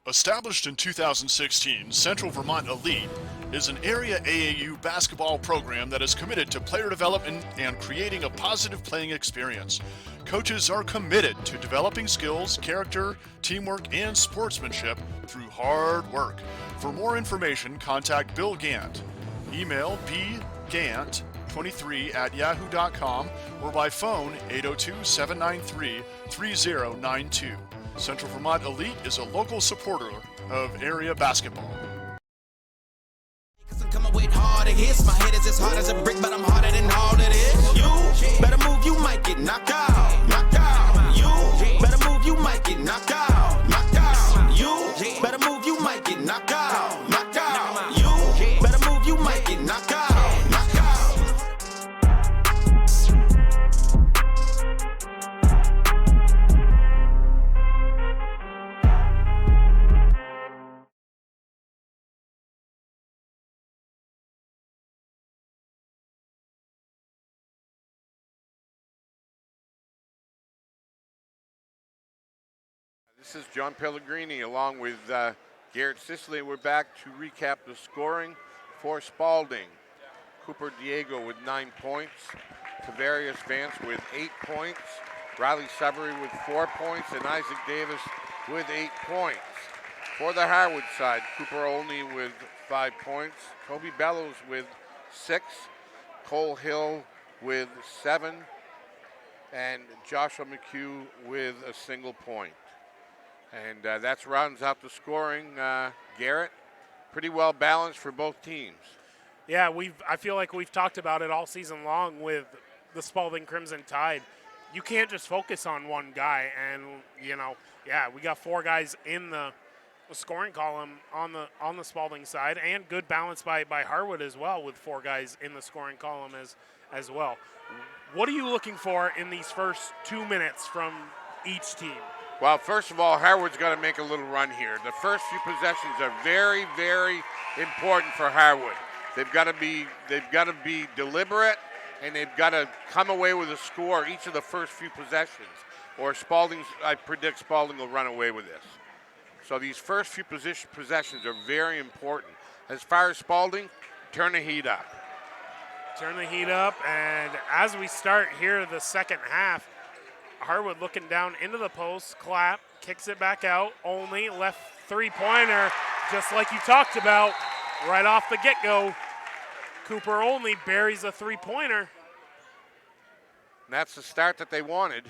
Established in 2016, Central Vermont Elite is an area AAU basketball program that is committed to player development and creating a positive playing experience. Coaches are committed to developing skills, character, teamwork, and sportsmanship through hard work. For more information, contact Bill Gant. Email bgant23@yahoo.com or by phone 802-793-3092. Central Vermont Elite is a local supporter of area basketball. I'm coming with harder hits. My head is as hard as a brick, but I'm harder than all of this. You better move, you might get knocked out. Knocked out. You better move, you might get knocked out. Knocked out. You better move, you might get knocked out. Knocked out. You better move, you might get knocked out. Knocked out. This is John Pellegrini along with Garrett Sicily. We're back to recap the scoring for Spaulding. Cooper Diego with 9 points. Tavarius Vance with 8 points. Riley Severy with 4 points. And Isaac Davis with 8 points. For the Harwood side, Cooper Olney with 5 points. Toby Bellows with 6. Cole Hill with 7. And Joshua McHugh with a single point. And that rounds out the scoring. Garrett, pretty well balanced for both teams. Yeah, I feel like we've talked about it all season long with the Spaulding Crimson Tide. You can't just focus on one guy. And, we got 4 guys in the scoring column on the Spaulding side, and good balance by Harwood as well with 4 guys in the scoring column as well. What are you looking for in these first 2 minutes from each team? Well, first of all, Harwood's got to make a little run here. The first few possessions are very, very important for Harwood. They've got to be deliberate, and they've got to come away with a score each of the first few possessions. Or I predict Spaulding will run away with this. So these first few possessions are very important. As far as Spaulding, turn the heat up. Turn the heat up, and as we start here the second half, Harwood looking down into the post, clap, kicks it back out, only left three-pointer, just like you talked about, right off the get-go. Cooper only buries a three-pointer. And that's the start that they wanted.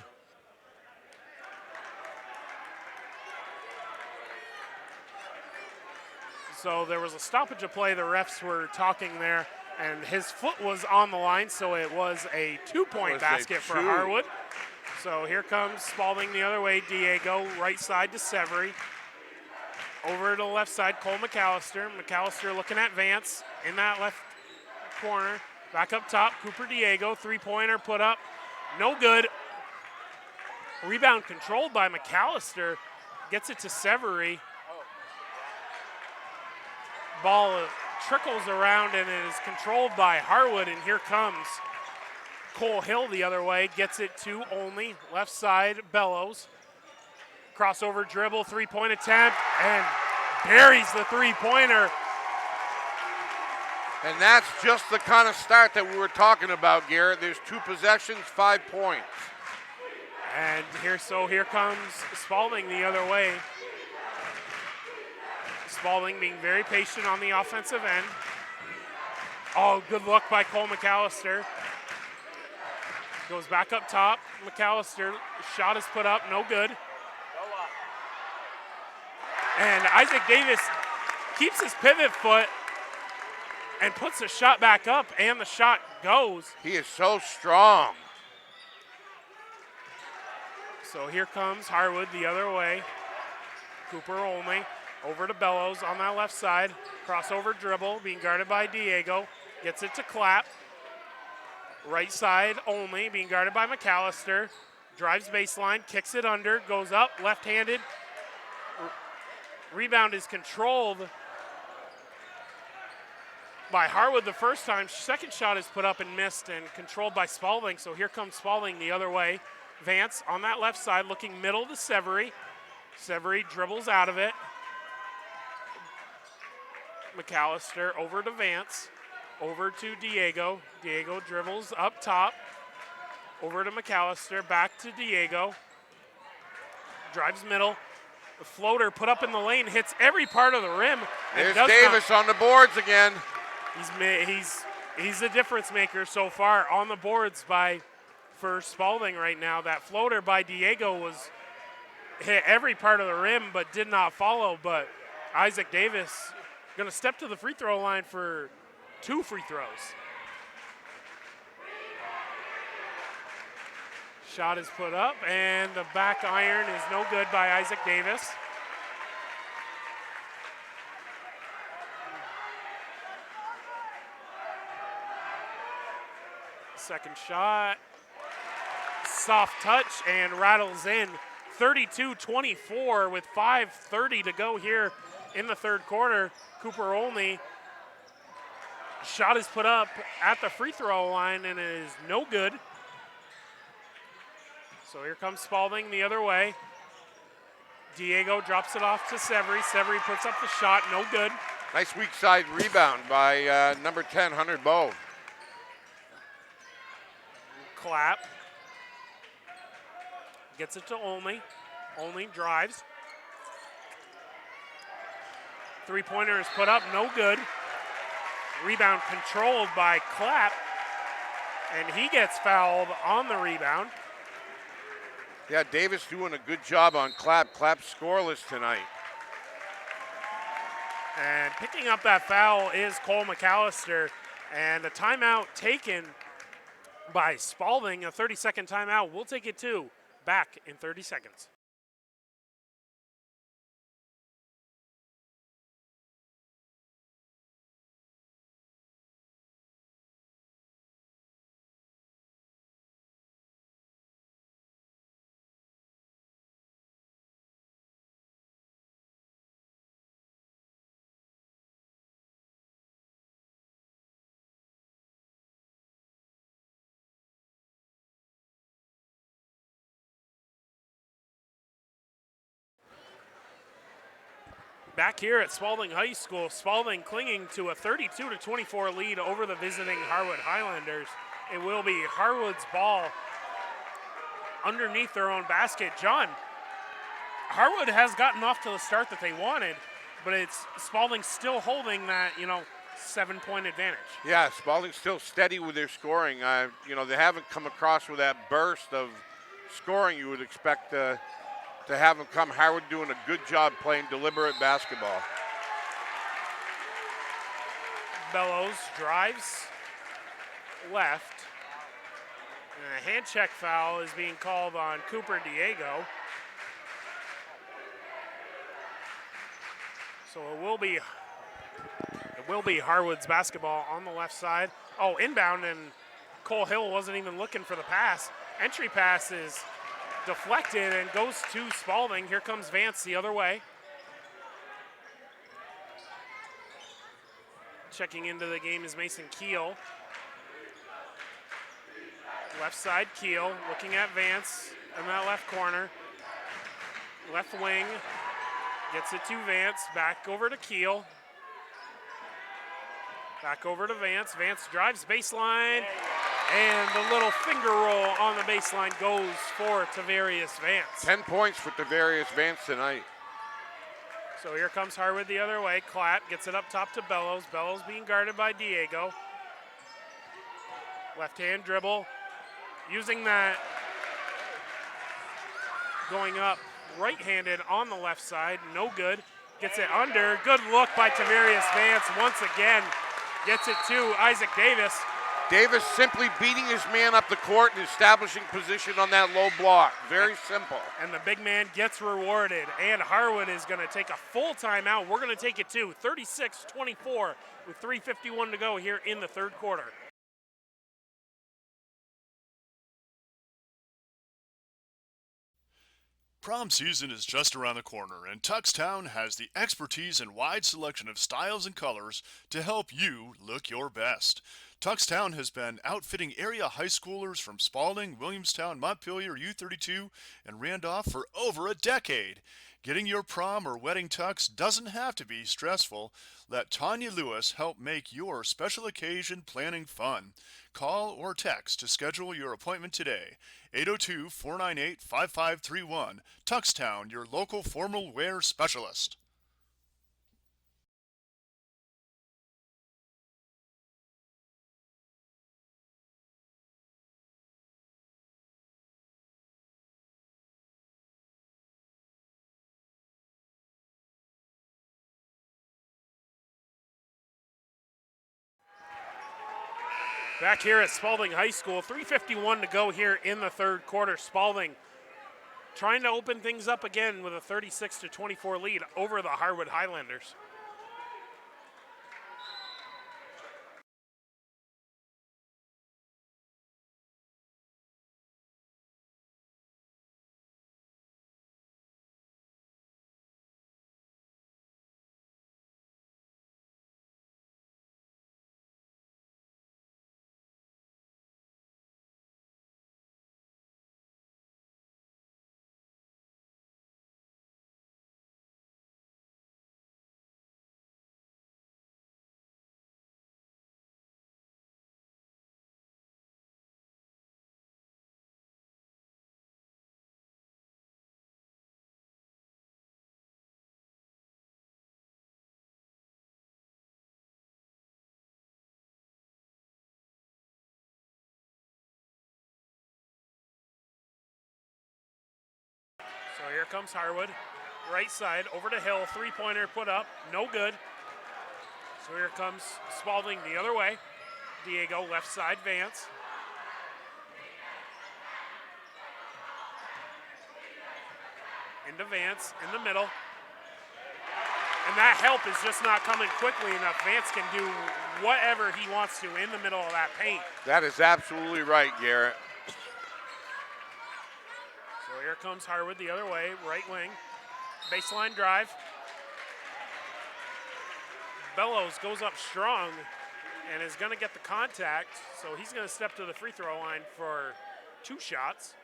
So there was a stoppage of play. The refs were talking there, and his foot was on the line, so it was a two-point basket for Harwood. So here comes Spaulding the other way. Diego, right side to Severy. Over to the left side, Cole McAllister. McAllister looking at Vance in that left corner. Back up top, Cooper Diego. Three-pointer put up. No good. Rebound controlled by McAllister. Gets it to Severy. Ball trickles around and is controlled by Harwood, and here comes Cole Hill the other way, gets it to only, left side, Bellows. Crossover dribble, three-point attempt, and buries the three-pointer. And that's just the kind of start that we were talking about, Garrett. There's 2 possessions, 5 points. And here comes Spaulding the other way. Spaulding being very patient on the offensive end. Oh, good look by Cole McAllister. Goes back up top. McAllister, shot is put up, no good. And Isaac Davis keeps his pivot foot and puts the shot back up, and the shot goes. He is so strong. So here comes Harwood the other way. Cooper only. Over to Bellows on that left side. Crossover dribble, being guarded by Diego. Gets it to Clapp. Right side only, being guarded by McAllister. Drives baseline, kicks it under, goes up, left-handed. Rebound is controlled by Harwood the first time. Second shot is put up and missed and controlled by Spaulding. So here comes Spaulding the other way. Vance on that left side, looking middle to Severy. Severy dribbles out of it. McAllister over to Vance, over to Diego. Diego dribbles up top, over to McAllister, back to Diego. Drives middle. The floater put up in the lane, hits every part of the rim. There's Davis on the boards again. He's the difference maker so far on the boards for Spaulding right now. That floater by Diego was hit every part of the rim but did not follow. But Isaac Davis going to step to the free throw line for 2 free throws. Shot is put up, and the back iron is no good by Isaac Davis. Second shot, soft touch, and rattles in. 32-24 with 5:30 to go here in the third quarter. Cooper only. Shot is put up at the free throw line and it is no good. So here comes Spaulding the other way. Diego drops it off to Severy. Severy puts up the shot, no good. Nice weak side rebound by number 10, Hunter Bowe. Clap. Gets it to Only. Only drives. Three-pointer is put up, no good. Rebound controlled by Clapp. And he gets fouled on the rebound. Yeah, Davis doing a good job on Clapp. Clapp scoreless tonight. And picking up that foul is Cole McAllister. And a timeout taken by Spaulding, a 30-second timeout. We'll take it too. Back in 30 seconds. Back here at Spaulding High School, Spaulding clinging to a 32-24 lead over the visiting Harwood Highlanders. It will be Harwood's ball underneath their own basket. John, Harwood has gotten off to the start that they wanted, but it's Spaulding still holding that, 7-point advantage. Yeah, Spaulding's still steady with their scoring. They haven't come across with that burst of scoring you would expect to have them come. Harwood doing a good job playing deliberate basketball. Bellows drives left. And a hand check foul is being called on Cooper Diego. So it will be Harwood's basketball on the left side. Oh, inbound, and Cole Hill wasn't even looking for the pass. Entry pass is deflected and goes to Spaulding. Here comes Vance the other way. Checking into the game is Mason Keel. Left side, Keel looking at Vance in that left corner. Left wing, gets it to Vance, back over to Keel. Back over to Vance. Vance drives baseline, and the little finger roll on the baseline goes for Tavarius Vance. 10 points for Tavarius Vance tonight. So here comes Harwood the other way. Klatt gets it up top to Bellows. Bellows being guarded by Diego. Left hand dribble. Using that, going up right-handed on the left side, no good. Gets it under, good look by Tavarius Vance once again. Gets it to Isaac Davis. Davis simply beating his man up the court and establishing position on that low block. Very simple. And the big man gets rewarded. And Harwood is going to take a full timeout. We're going to take it to 36-24 with 3:51 to go here in the third quarter. Prom season is just around the corner, and Tuxtown has the expertise and wide selection of styles and colors to help you look your best. Tuxtown has been outfitting area high schoolers from Spaulding, Williamstown, Montpelier, U32, and Randolph for over a decade. Getting your prom or wedding tux doesn't have to be stressful. Let Tanya Lewis help make your special occasion planning fun. Call or text to schedule your appointment today. 802-498-5531. Tuxtown, your local formal wear specialist. Back here at Spaulding High School, 3:51 to go here in the third quarter. Spaulding trying to open things up again with a 36-24 lead over the Harwood Highlanders. So here comes Harwood. Right side, over to Hill. Three-pointer put up, no good. So here comes Spaulding the other way. Diego, left side, Vance. Into Vance, in the middle. And that help is just not coming quickly enough. Vance can do whatever he wants to in the middle of that paint. That is absolutely right, Garrett. So here comes Harwood the other way, right wing. Baseline drive. Bellows goes up strong and is going to get the contact, so he's going to step to the free throw line for 2 shots.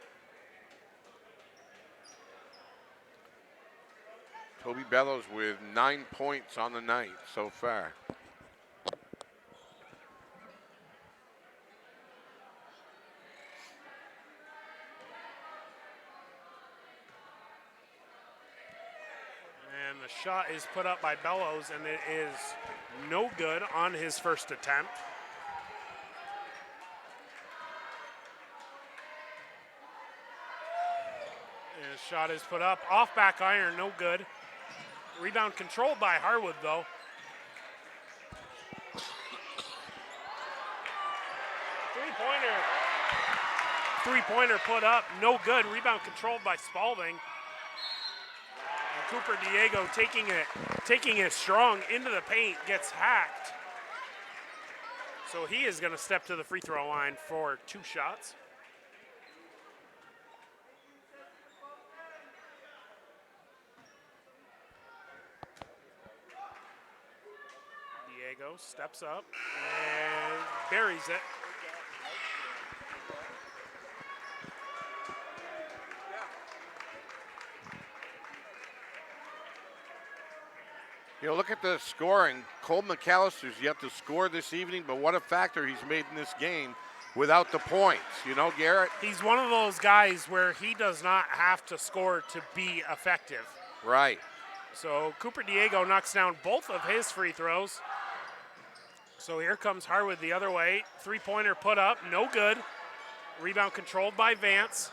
Toby Bellows with 9 points on the night so far. And the shot is put up by Bellows, and it is no good on his first attempt. And the shot is put up off back iron, no good. Rebound controlled by Harwood, though. Three-pointer put up, no good. Rebound controlled by Spaulding. And Cooper Diego taking it strong into the paint, gets hacked. So he is going to step to the free throw line for 2 shots. Diego steps up and buries it. You know, look at the scoring. Cole McAllister's yet to score this evening, but what a factor he's made in this game without the points. You know, Garrett? He's one of those guys where he does not have to score to be effective. Right. So Cooper Diego knocks down both of his free throws. So here comes Harwood the other way. Three-pointer put up, no good. Rebound controlled by Vance.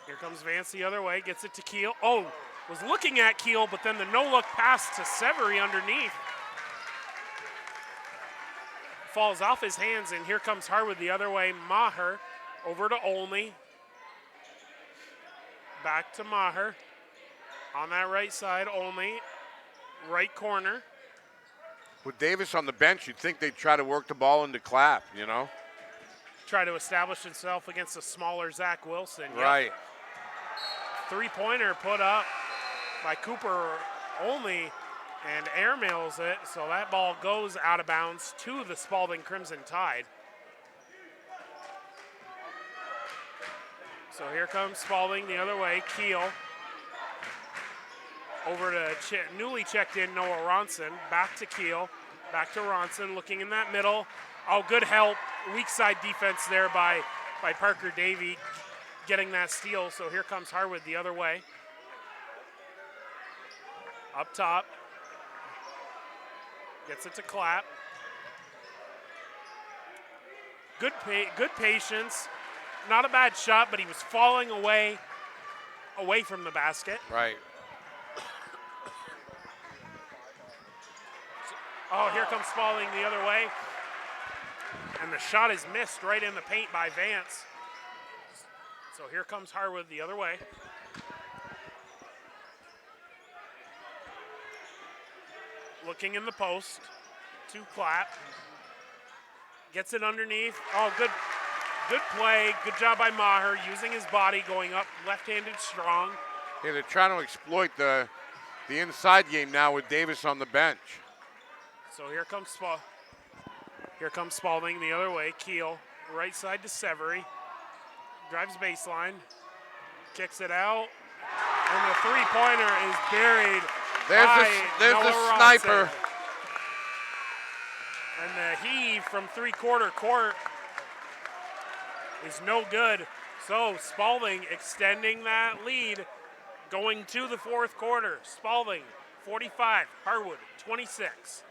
Here comes Vance the other way, gets it to Keel. Oh, was looking at Keel, but then the no-look pass to Severy underneath. Falls off his hands, and here comes Harwood the other way. Maher over to Olney. Back to Maher. On that right side, Olney. Right corner. With Davis on the bench, you'd think they'd try to work the ball into Clapp, you know? Try to establish himself against a smaller Zach Wilson. Yep. Right. Three-pointer put up by Cooper only, and airmails it, so that ball goes out of bounds to the Spaulding Crimson Tide. So here comes Spaulding the other way. Keel over to newly checked in Noah Ronson. Back to Keel, back to Ronson, looking in that middle. Oh, good help. Weak side defense there by Parker Davey, getting that steal. So here comes Harwood the other way. Up top. Gets it to Clapp. Good patience. Not a bad shot, but he was falling away from the basket. Right. Oh, here comes Spaulding the other way. And the shot is missed right in the paint by Vance. So here comes Harwood the other way. Looking in the post to Clapp. Gets it underneath. Oh, good play. Good job by Maher using his body, going up left-handed strong. Yeah, they're trying to exploit the inside game now with Davis on the bench. So here comes Spaulding the other way. Keel, right side to Severy. Drives baseline. Kicks it out. And the three-pointer is buried. There's the sniper. And the heave from three-quarter court is no good. So Spaulding extending that lead going to the fourth quarter. Spaulding 45, Harwood 26.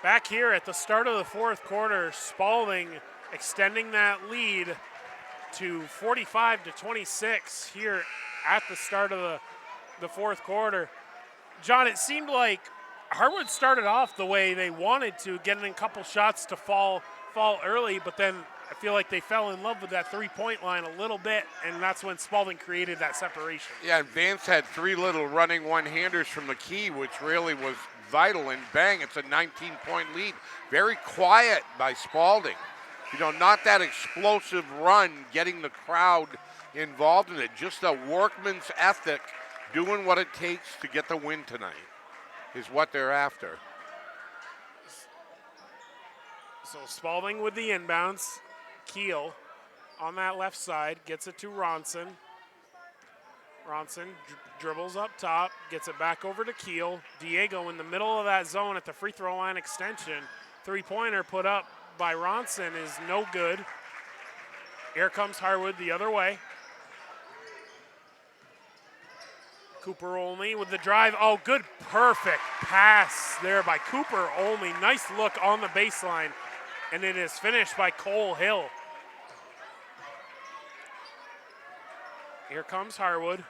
Back here at the start of the fourth quarter, Spaulding extending that lead to 45-26 here at the start of the fourth quarter. John, it seemed like Harwood started off the way they wanted to, getting a couple shots to fall early, but then I feel like they fell in love with that three-point line a little bit, and that's when Spaulding created that separation. Yeah, and Vance had 3 little running one-handers from the key, which really was vital, and bang, it's a 19-point lead. Very quiet by Spaulding. You know, not that explosive run, getting the crowd involved in it. Just a workman's ethic, doing what it takes to get the win tonight is what they're after. So Spaulding with the inbounds. Keel on that left side, gets it to Ronson. Ronson dribbles up top, gets it back over to Keel. Diego in the middle of that zone at the free throw line extension. Three-pointer put up by Ronson is no good. Here comes Harwood the other way. Cooper Olney with the drive. Oh, good, perfect pass there by Cooper Olney. Nice look on the baseline, and it is finished by Cole Hill. Here comes Harwood.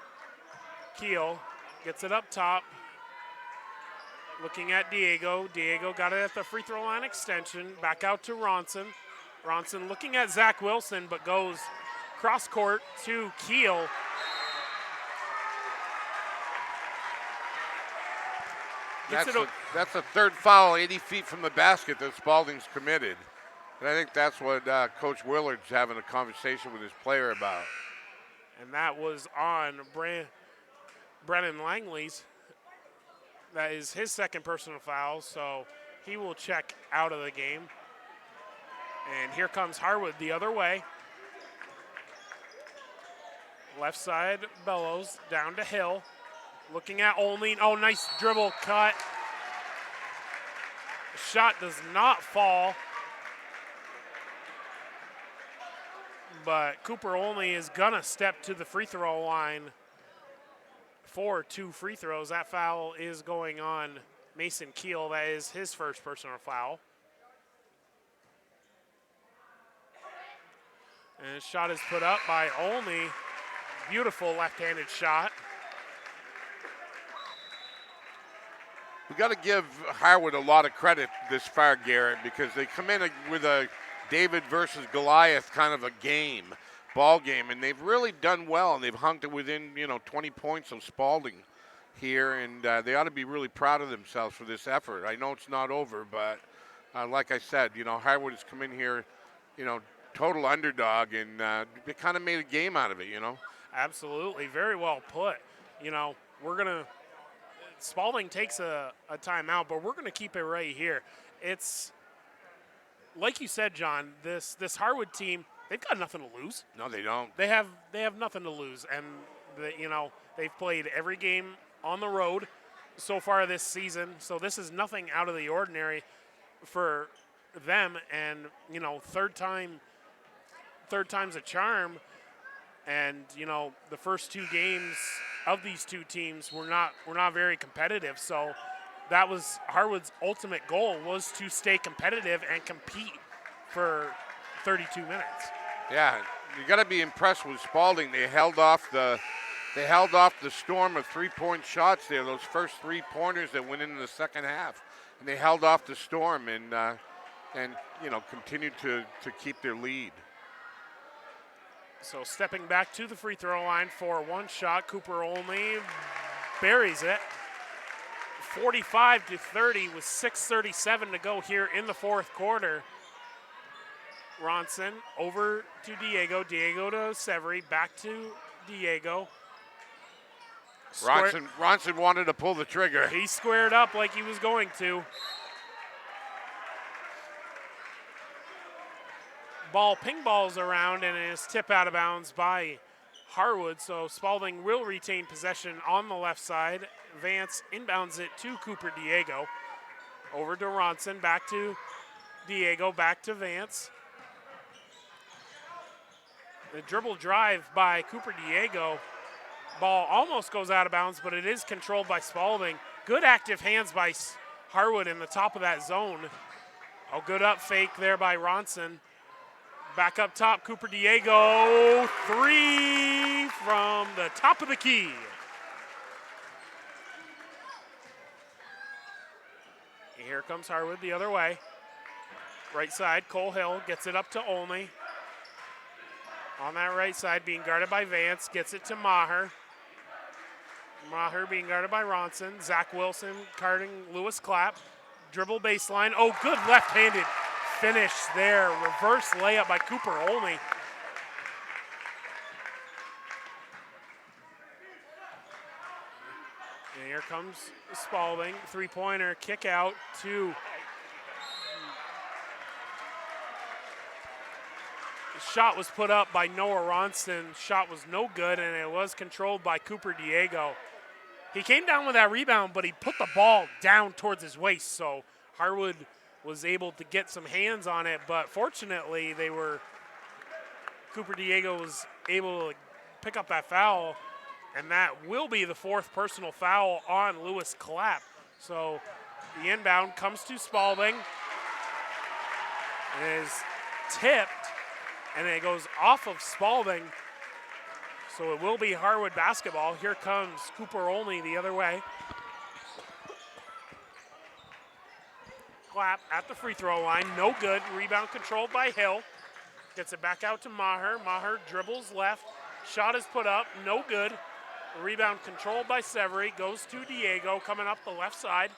Keel gets it up top. Looking at Diego. Diego got it at the free throw line extension. Back out to Ronson. Ronson looking at Zach Wilson, but goes cross court to Keel. That's a third foul 80 feet from the basket that Spaulding's committed. And I think that's what Coach Willard's having a conversation with his player about. And that was on Brennan Langley's. That is his second personal foul, so he will check out of the game. And here comes Harwood the other way. Left side, Bellows down to Hill. Looking at Olney. Oh, nice dribble cut. Shot does not fall. But Cooper Olney is gonna step to the free throw line for 2 free throws. That foul is going on Mason Keel. That is his first personal foul. And his shot is put up by Olney. Beautiful left-handed shot. We got to give Harwood a lot of credit this far, Garrett, because they come in with a David versus Goliath kind of a ball game, and they've really done well, and they've hung to within 20 points of Spaulding here, and they ought to be really proud of themselves for this effort. I know it's not over, but like I said, Harwood has come in here, total underdog, and they kind of made a game out of it, Absolutely, very well put. Spaulding takes a timeout, but we're going to keep it right here. It's like you said, John, this Harwood team, they've got nothing to lose. No, they don't. They have nothing to lose, and they've played every game on the road so far this season. So this is nothing out of the ordinary for them, and third time's a charm. And the first 2 games of these 2 teams were not very competitive. So that was Harwood's ultimate goal, was to stay competitive and compete for 32 minutes. Yeah, you got to be impressed with Spaulding. They held off the storm of 3-point shots there. Those first 3-pointers that went into the second half, and they held off the storm and continued to keep their lead. So stepping back to the free throw line for 1 shot, Cooper Olney buries it. 45-30 with 6:37 to go here in the fourth quarter. Ronson over to Diego. Diego to Severy. Back to Diego. Ronson wanted to pull the trigger. He squared up like he was going to. Ball ping balls around and is tipped out of bounds by Harwood. So Spaulding will retain possession on the left side. Vance inbounds it to Cooper Diego. Over to Ronson, back to Diego, back to Vance. The dribble drive by Cooper Diego. Ball almost goes out of bounds, but it is controlled by Spaulding. Good active hands by Harwood in the top of that zone. A good up fake there by Ronson. Back up top, Cooper Diego, 3 from the top of the key. Here comes Harwood the other way. Right side, Cole Hill gets it up to Olney. On that right side, being guarded by Vance, gets it to Maher. Maher being guarded by Ronson. Zach Wilson guarding Lewis Clapp. Dribble baseline. Oh, good left-handed finish there. Reverse layup by Cooper Olney. And here comes Spaulding. Three-pointer, kick out to shot was put up by Noah Ronson. Shot was no good, and it was controlled by Cooper Diego. He came down with that rebound, but he put the ball down towards his waist, so Harwood was able to get some hands on it, but fortunately Cooper Diego was able to pick up that foul, and that will be the 4th personal foul on Lewis Clapp. So the inbound comes to Spaulding, and is tipped, and it goes off of Spaulding. So it will be Harwood basketball. Here comes Cooper Olney the other way. Clapp at the free throw line, no good. Rebound controlled by Hill. Gets it back out to Maher. Maher dribbles left. Shot is put up, no good. Rebound controlled by Severy. Goes to Diego coming up the left side.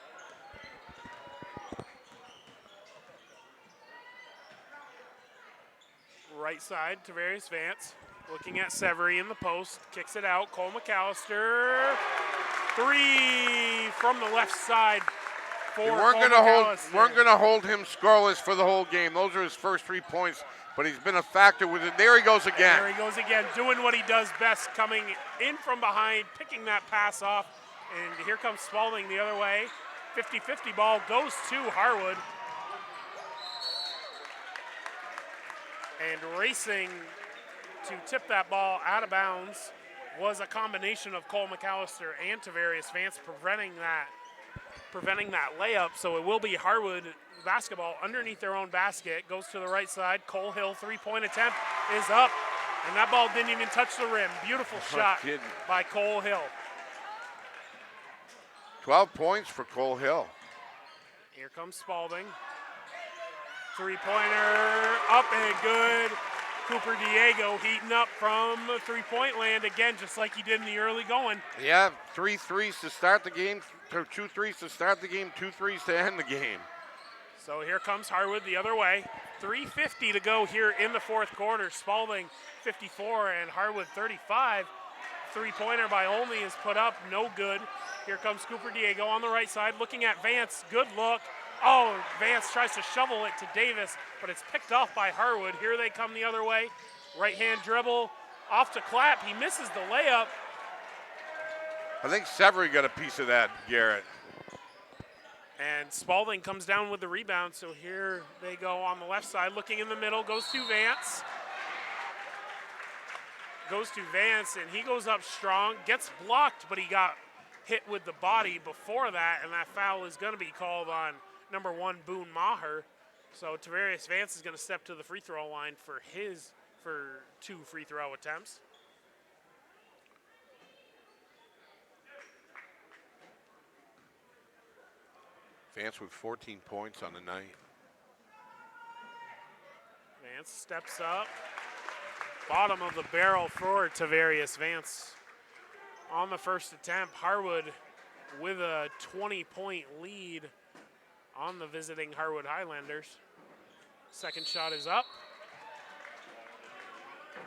Right side, Tavarius Vance. Looking at Severy in the post. Kicks it out. Cole McAllister. 3 from the left side. We weren't going to hold him scoreless for the whole game. Those are his first 3 points, but he's been a factor with it. There he goes again. There he goes again, doing what he does best, coming in from behind, picking that pass off. And here comes Spaulding the other way. 50-50 ball goes to Harwood. And racing to tip that ball out of bounds was a combination of Cole McAllister and Tavarius Vance preventing that layup. So it will be Harwood basketball underneath their own basket. Goes to the right side. Cole Hill, 3-point attempt is up. And that ball didn't even touch the rim. Beautiful shot by Cole Hill. 12 points for Cole Hill. Here comes Spaulding. 3-pointer up and good. Cooper Diego heating up from three-point land again, just like he did in the early going. Yeah, 3 threes to start the game, 2 threes to start the game, 2 threes to end the game. So here comes Harwood the other way. 3:50 to go here in the 4th quarter. Spaulding 54 and Harwood 35. 3-pointer by Olney is put up, no good. Here comes Cooper Diego on the right side, looking at Vance, good look. Oh, Vance tries to shovel it to Davis, but it's picked off by Harwood. Here they come the other way. Right-hand dribble off to Clapp. He misses the layup. I think Severy got a piece of that, Garrett. And Spaulding comes down with the rebound, so here they go on the left side. Looking in the middle, goes to Vance. Goes to Vance, and he goes up strong. Gets blocked, but he got hit with the body before that, and that foul is going to be called on number 1, Boone Maher. So Tavarius Vance is going to step to the free throw line for 2 free throw attempts. Vance with 14 points on the night. Vance steps up. Bottom of the barrel for Tavarius Vance. On the first attempt, Harwood with a 20-point lead on the visiting Harwood Highlanders. Second shot is up.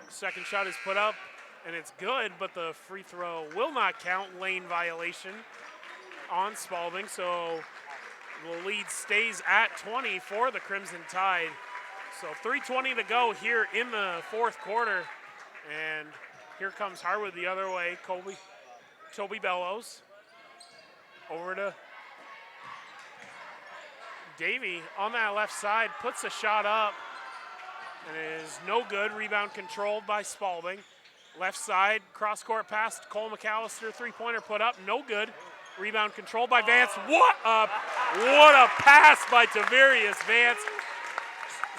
Second shot is put up, and it's good, but the free throw will not count. Lane violation on Spaulding, so the lead stays at 20 for the Crimson Tide. So 3:20 to go here in the 4th quarter, and here comes Harwood the other way. Toby Bellows over to Davey on that left side, puts a shot up, and it is no good. Rebound controlled by Spaulding. Left side, cross-court pass to Cole McAllister, 3-pointer put up, no good. Rebound controlled by Vance. What a pass by Tavarius Vance.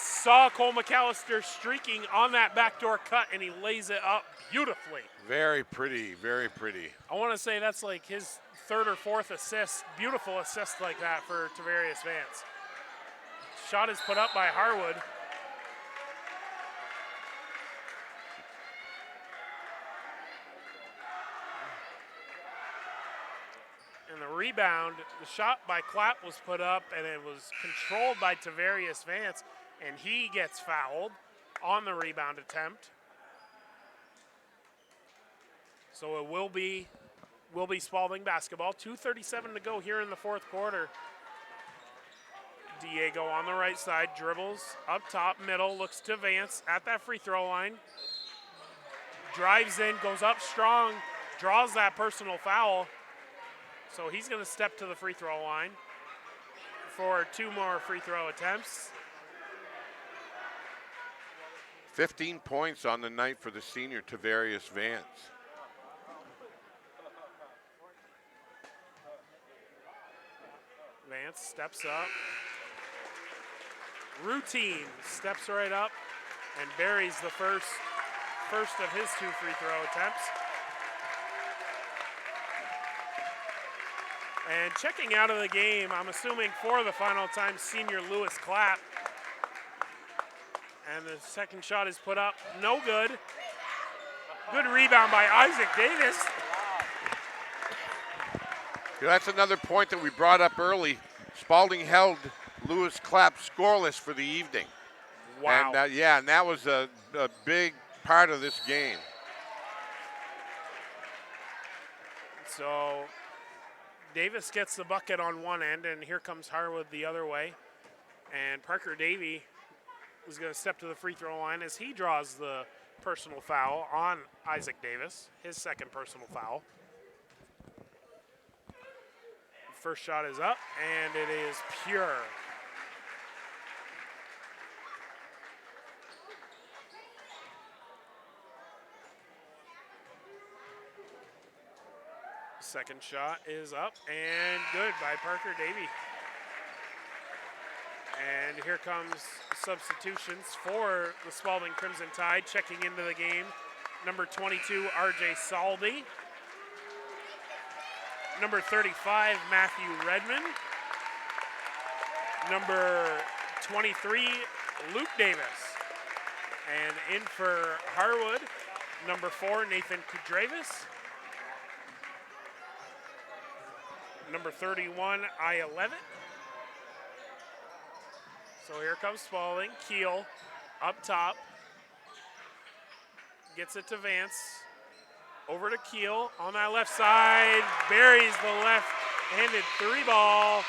saw Cole McAllister streaking on that backdoor cut, and he lays it up beautifully. Very pretty, very pretty. I want to say that's like his third or fourth assist, beautiful assist like that for Tavarius Vance. Shot is put up by Harwood. And the rebound, the shot by Clapp was put up, and it was controlled by Tavarius Vance, and he gets fouled on the rebound attempt. So it will be Spaulding basketball. 2:37 to go here in the fourth quarter. Diego on the right side, dribbles up top, middle, looks to Vance at that free throw line. Drives in, goes up strong, draws that personal foul. So he's going to step to the free throw line for 2 more free throw attempts. 15 points on the night for the senior Tavarius Vance. Vance steps up. Routine steps right up and buries the first of his 2 free throw attempts. And checking out of the game, I'm assuming for the final time, senior Lewis Clapp. And the second shot is put up, no good. Good rebound by Isaac Davis. That's another point that we brought up early. Spaulding held Lewis Clapp scoreless for the evening. Wow. And and that was a big part of this game. So Davis gets the bucket on one end, and here comes Harwood the other way. And Parker Davey is going to step to the free throw line as he draws the personal foul on Isaac Davis, his second personal foul. First shot is up, and it is pure. Second shot is up and good by Parker Davey. And here comes substitutions for the Spaulding Crimson Tide. Checking into the game, number 22, RJ Salby. Number 35, Matthew Redmond. Number 23, Luke Davis. And in for Harwood, number 4, Nathan Kudravis. Number 31, I-11. So here comes Spaulding. Keel up top. Gets it to Vance. Over to Keel on that left side. Buries the left-handed 3-ball.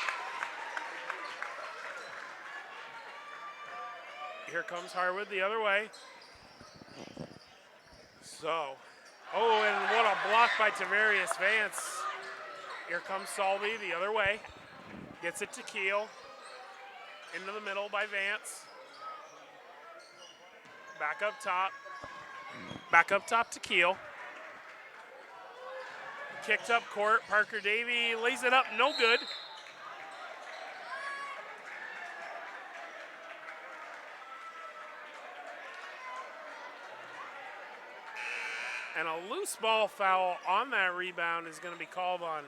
Here comes Harwood the other way. So, and what a block by Tavarius Vance. Here comes Salby the other way. Gets it to Keel. Into the middle by Vance. Back up top. Back up top to Keel. Kicked up court. Parker Davey lays it up. No good. And a loose ball foul on that rebound is going to be called on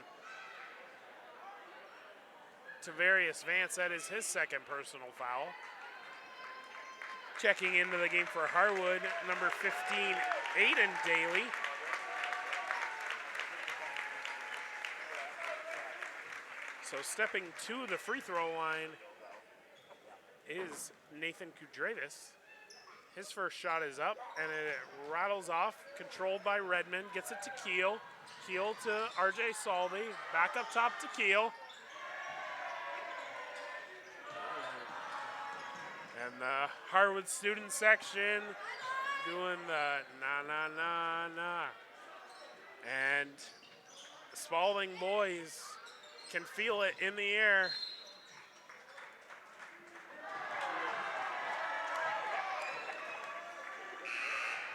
Tavarius Vance. That is his second personal foul. Checking into the game for Harwood, number 15, Aiden Daly. So stepping to the free throw line is Nathan Kudravis. His first shot is up, and it rattles off, controlled by Redmond. Gets it to Keel. Keel to RJ Salby. Back up top to Keel. And the Harwood student section doing the na. And the Spaulding boys can feel it in the air.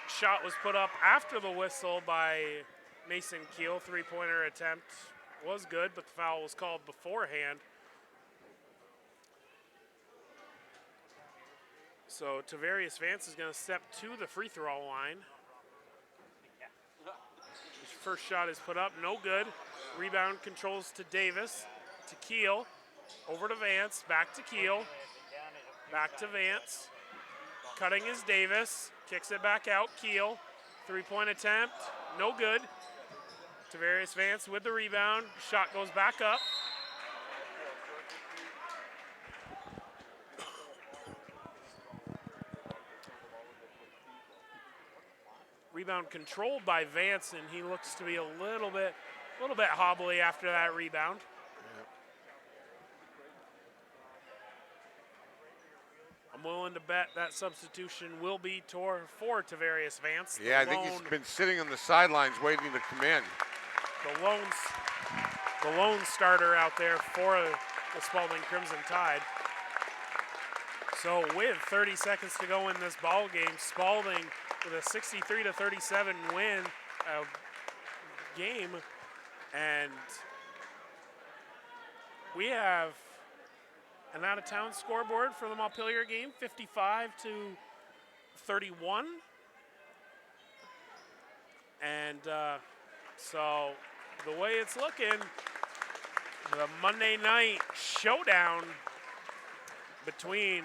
Shot was put up after the whistle by Mason Keel. 3-pointer attempt was good, but the foul was called beforehand. So Tavarius Vance is going to step to the free throw line. His first shot is put up, no good. Rebound controls to Davis, to Keel, over to Vance, back to Keel, back to Vance. Cutting is Davis, kicks it back out, Keel. Three-point attempt, no good. Tavarius Vance with the rebound, shot goes back up. Rebound controlled by Vance, and he looks to be a little bit hobbly after that rebound. I'm willing to bet that substitution will be for Tavarius Vance. Yeah, I think he's been sitting on the sidelines waiting to come in. The lone starter out there for the Spaulding Crimson Tide. So with 30 seconds to go in this ball game, Spaulding with a 63-37 win game, and we have an out-of-town scoreboard for the Montpelier game, 55-31, and so the way it's looking, the Monday night showdown between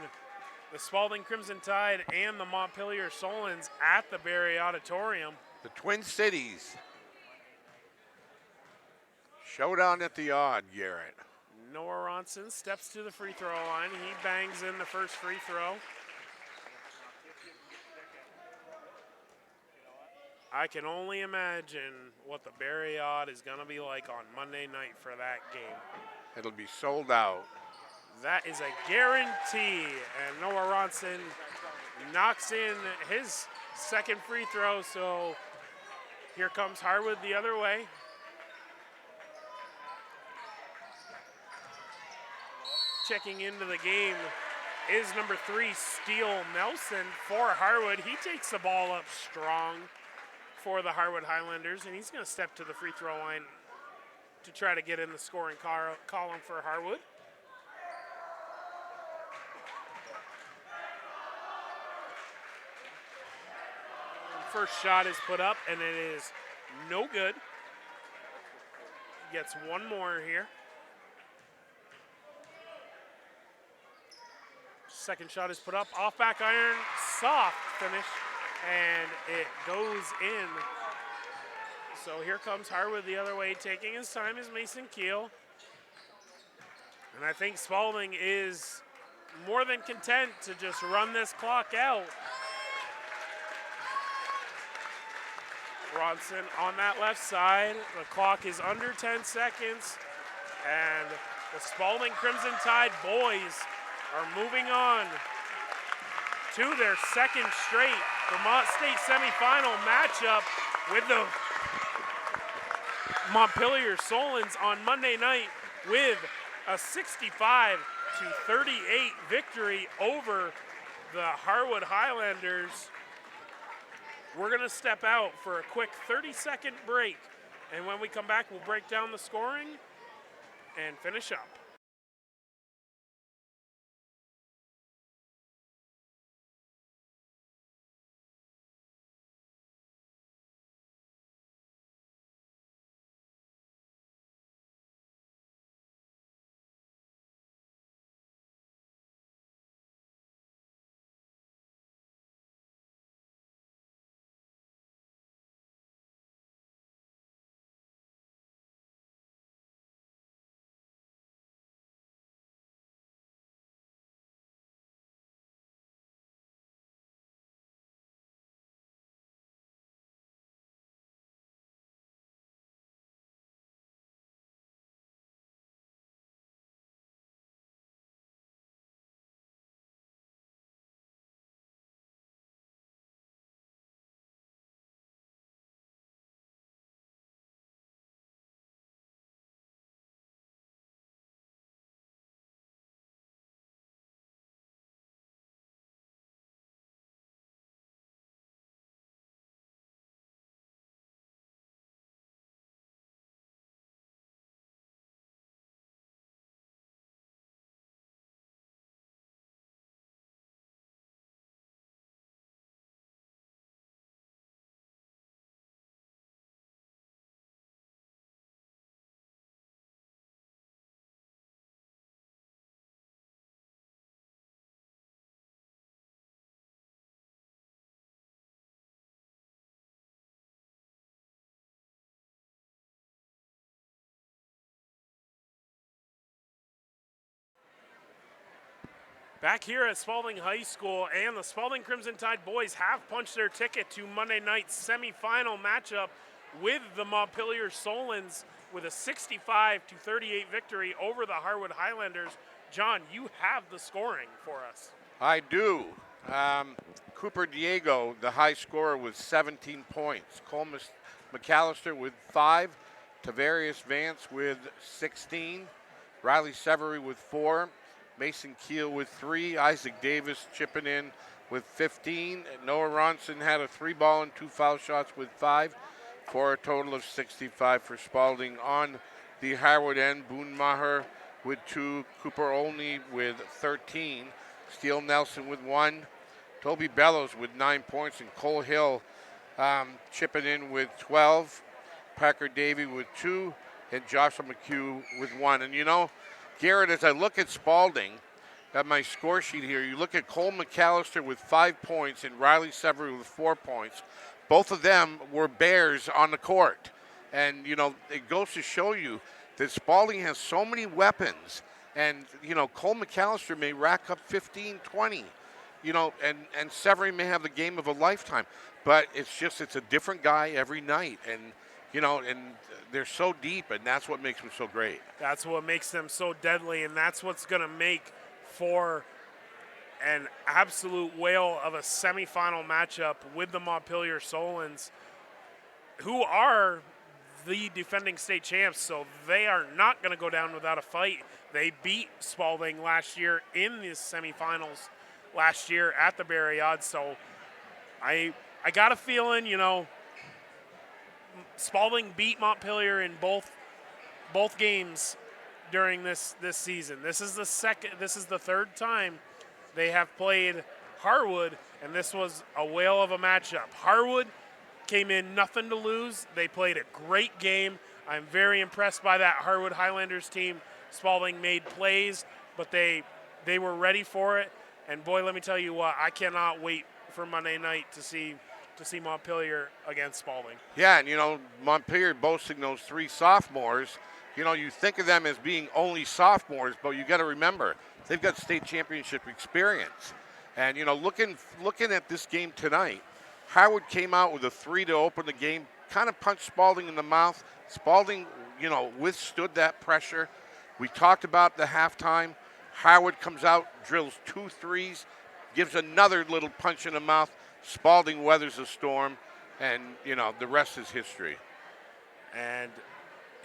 the Spaulding Crimson Tide and the Montpelier Solons at the Barry Auditorium. The Twin Cities. Showdown at the odd, Garrett. Noah Ronson steps to the free throw line. He bangs in the first free throw. I can only imagine what the Barry Odd is going to be like on Monday night for that game. It'll be sold out. That is a guarantee. And Noah Ronson knocks in his second free throw. So here comes Harwood the other way. Checking into the game is number 3, Steele Nelson for Harwood. He takes the ball up strong for the Harwood Highlanders, and he's going to step to the free throw line to try to get in the scoring column for Harwood. First shot is put up, and it is no good. Gets one more here. Second shot is put up, off back iron, soft finish, and it goes in. So here comes Harwood the other way, taking his time is Mason Keel. And I think Spaulding is more than content to just run this clock out. Ronson on that left side. The clock is under 10 seconds. And the Spaulding Crimson Tide boys are moving on to their second straight Vermont State semifinal matchup with the Montpelier Solons on Monday night with a 65-38 victory over the Harwood Highlanders. We're going to step out for a quick 30-second break, and when we come back, we'll break down the scoring and finish up. Back here at Spaulding High School, and the Spaulding Crimson Tide boys have punched their ticket to Monday night's semifinal matchup with the Montpelier Solons with a 65-38 victory over the Harwood Highlanders. John, you have the scoring for us. I do. Cooper Diego, the high scorer, with 17 points. Cole McAllister with 5. Tavarius Vance with 16. Riley Severy with 4. Mason Keel with 3. Isaac Davis chipping in with 15. Noah Ronson had a 3-ball and 2 foul shots with 5, for a total of 65 for Spaulding. On the Harwood end, Boone Maher with 2. Cooper Olney with 13. Steele Nelson with 1. Toby Bellows with 9 points. And Cole Hill chipping in with 12. Parker Davey with 2. And Joshua McHugh with 1. And you know, Garrett, as I look at Spaulding, at my score sheet here, you look at Cole McAllister with 5 points and Riley Severy with 4 points. Both of them were Bears on the court. And, you know, it goes to show you that Spaulding has so many weapons. And, you know, Cole McAllister may rack up 15, 20, you know, and Severy may have the game of a lifetime. But it's a different guy every night. And, you know, and they're so deep, and that's what makes them so great. That's what makes them so deadly, and that's what's going to make for an absolute whale of a semifinal matchup with the Montpelier Solons, who are the defending state champs, so they are not going to go down without a fight. They beat Spaulding last year in the semifinals last year at the Barriade, so I got a feeling, you know, Spaulding beat Montpelier in both games during this season. This is the third time they have played Harwood, and this was a whale of a matchup. Harwood came in nothing to lose. They played a great game. I'm very impressed by that Harwood Highlanders team. Spaulding made plays, but they were ready for it. And boy, let me tell you what, I cannot wait for Monday night to see Montpelier against Spaulding. Yeah, and you know, Montpelier boasting those 3 sophomores, you know, you think of them as being only sophomores, but you got to remember, they've got state championship experience. And, you know, looking at this game tonight, Harwood came out with a 3 to open the game, kind of punched Spaulding in the mouth. Spaulding, you know, withstood that pressure. We talked about the halftime. Harwood comes out, drills 2 threes, gives another little punch in the mouth. Spaulding weathers the storm, and, you know, the rest is history. And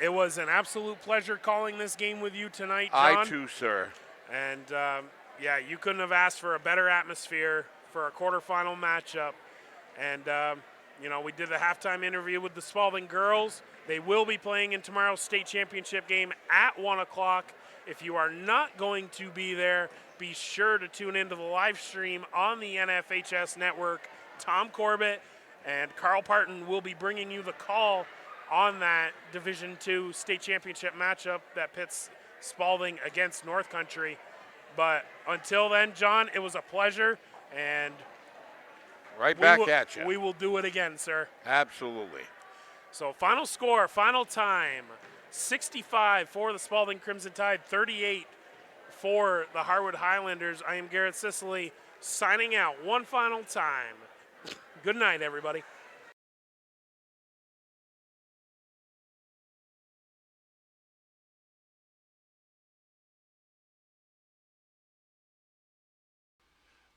it was an absolute pleasure calling this game with you tonight, John. I too, sir. And, yeah, you couldn't have asked for a better atmosphere for a quarterfinal matchup. And, you know, we did the halftime interview with the Spaulding girls. They will be playing in tomorrow's state championship game at 1 o'clock. If you are not going to be there, be sure to tune into the live stream on the NFHS network. Tom Corbett and Carl Parton will be bringing you the call on that Division II state championship matchup that pits Spaulding against North Country. But until then, John, it was a pleasure, and right back at you. We will do it again, sir. Absolutely. So final score, final time, 65 for the Spaulding Crimson Tide, 38 for the Harwood Highlanders. I am Garrett Sicily signing out one final time. Good night, everybody.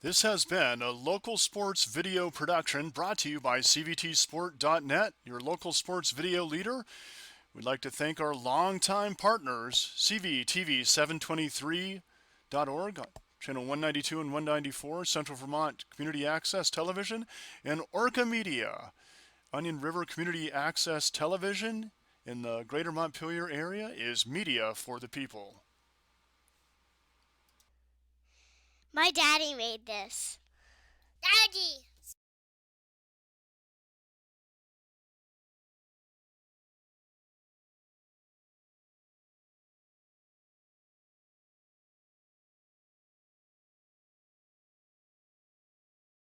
This has been a local sports video production brought to you by CVTsport.net, your local sports video leader. We'd like to thank our longtime partners, CVTV723.org, channel 192 and 194, Central Vermont Community Access Television, and Orca Media, Onion River Community Access Television in the greater Montpelier area is media for the people. My daddy made this. Daddy!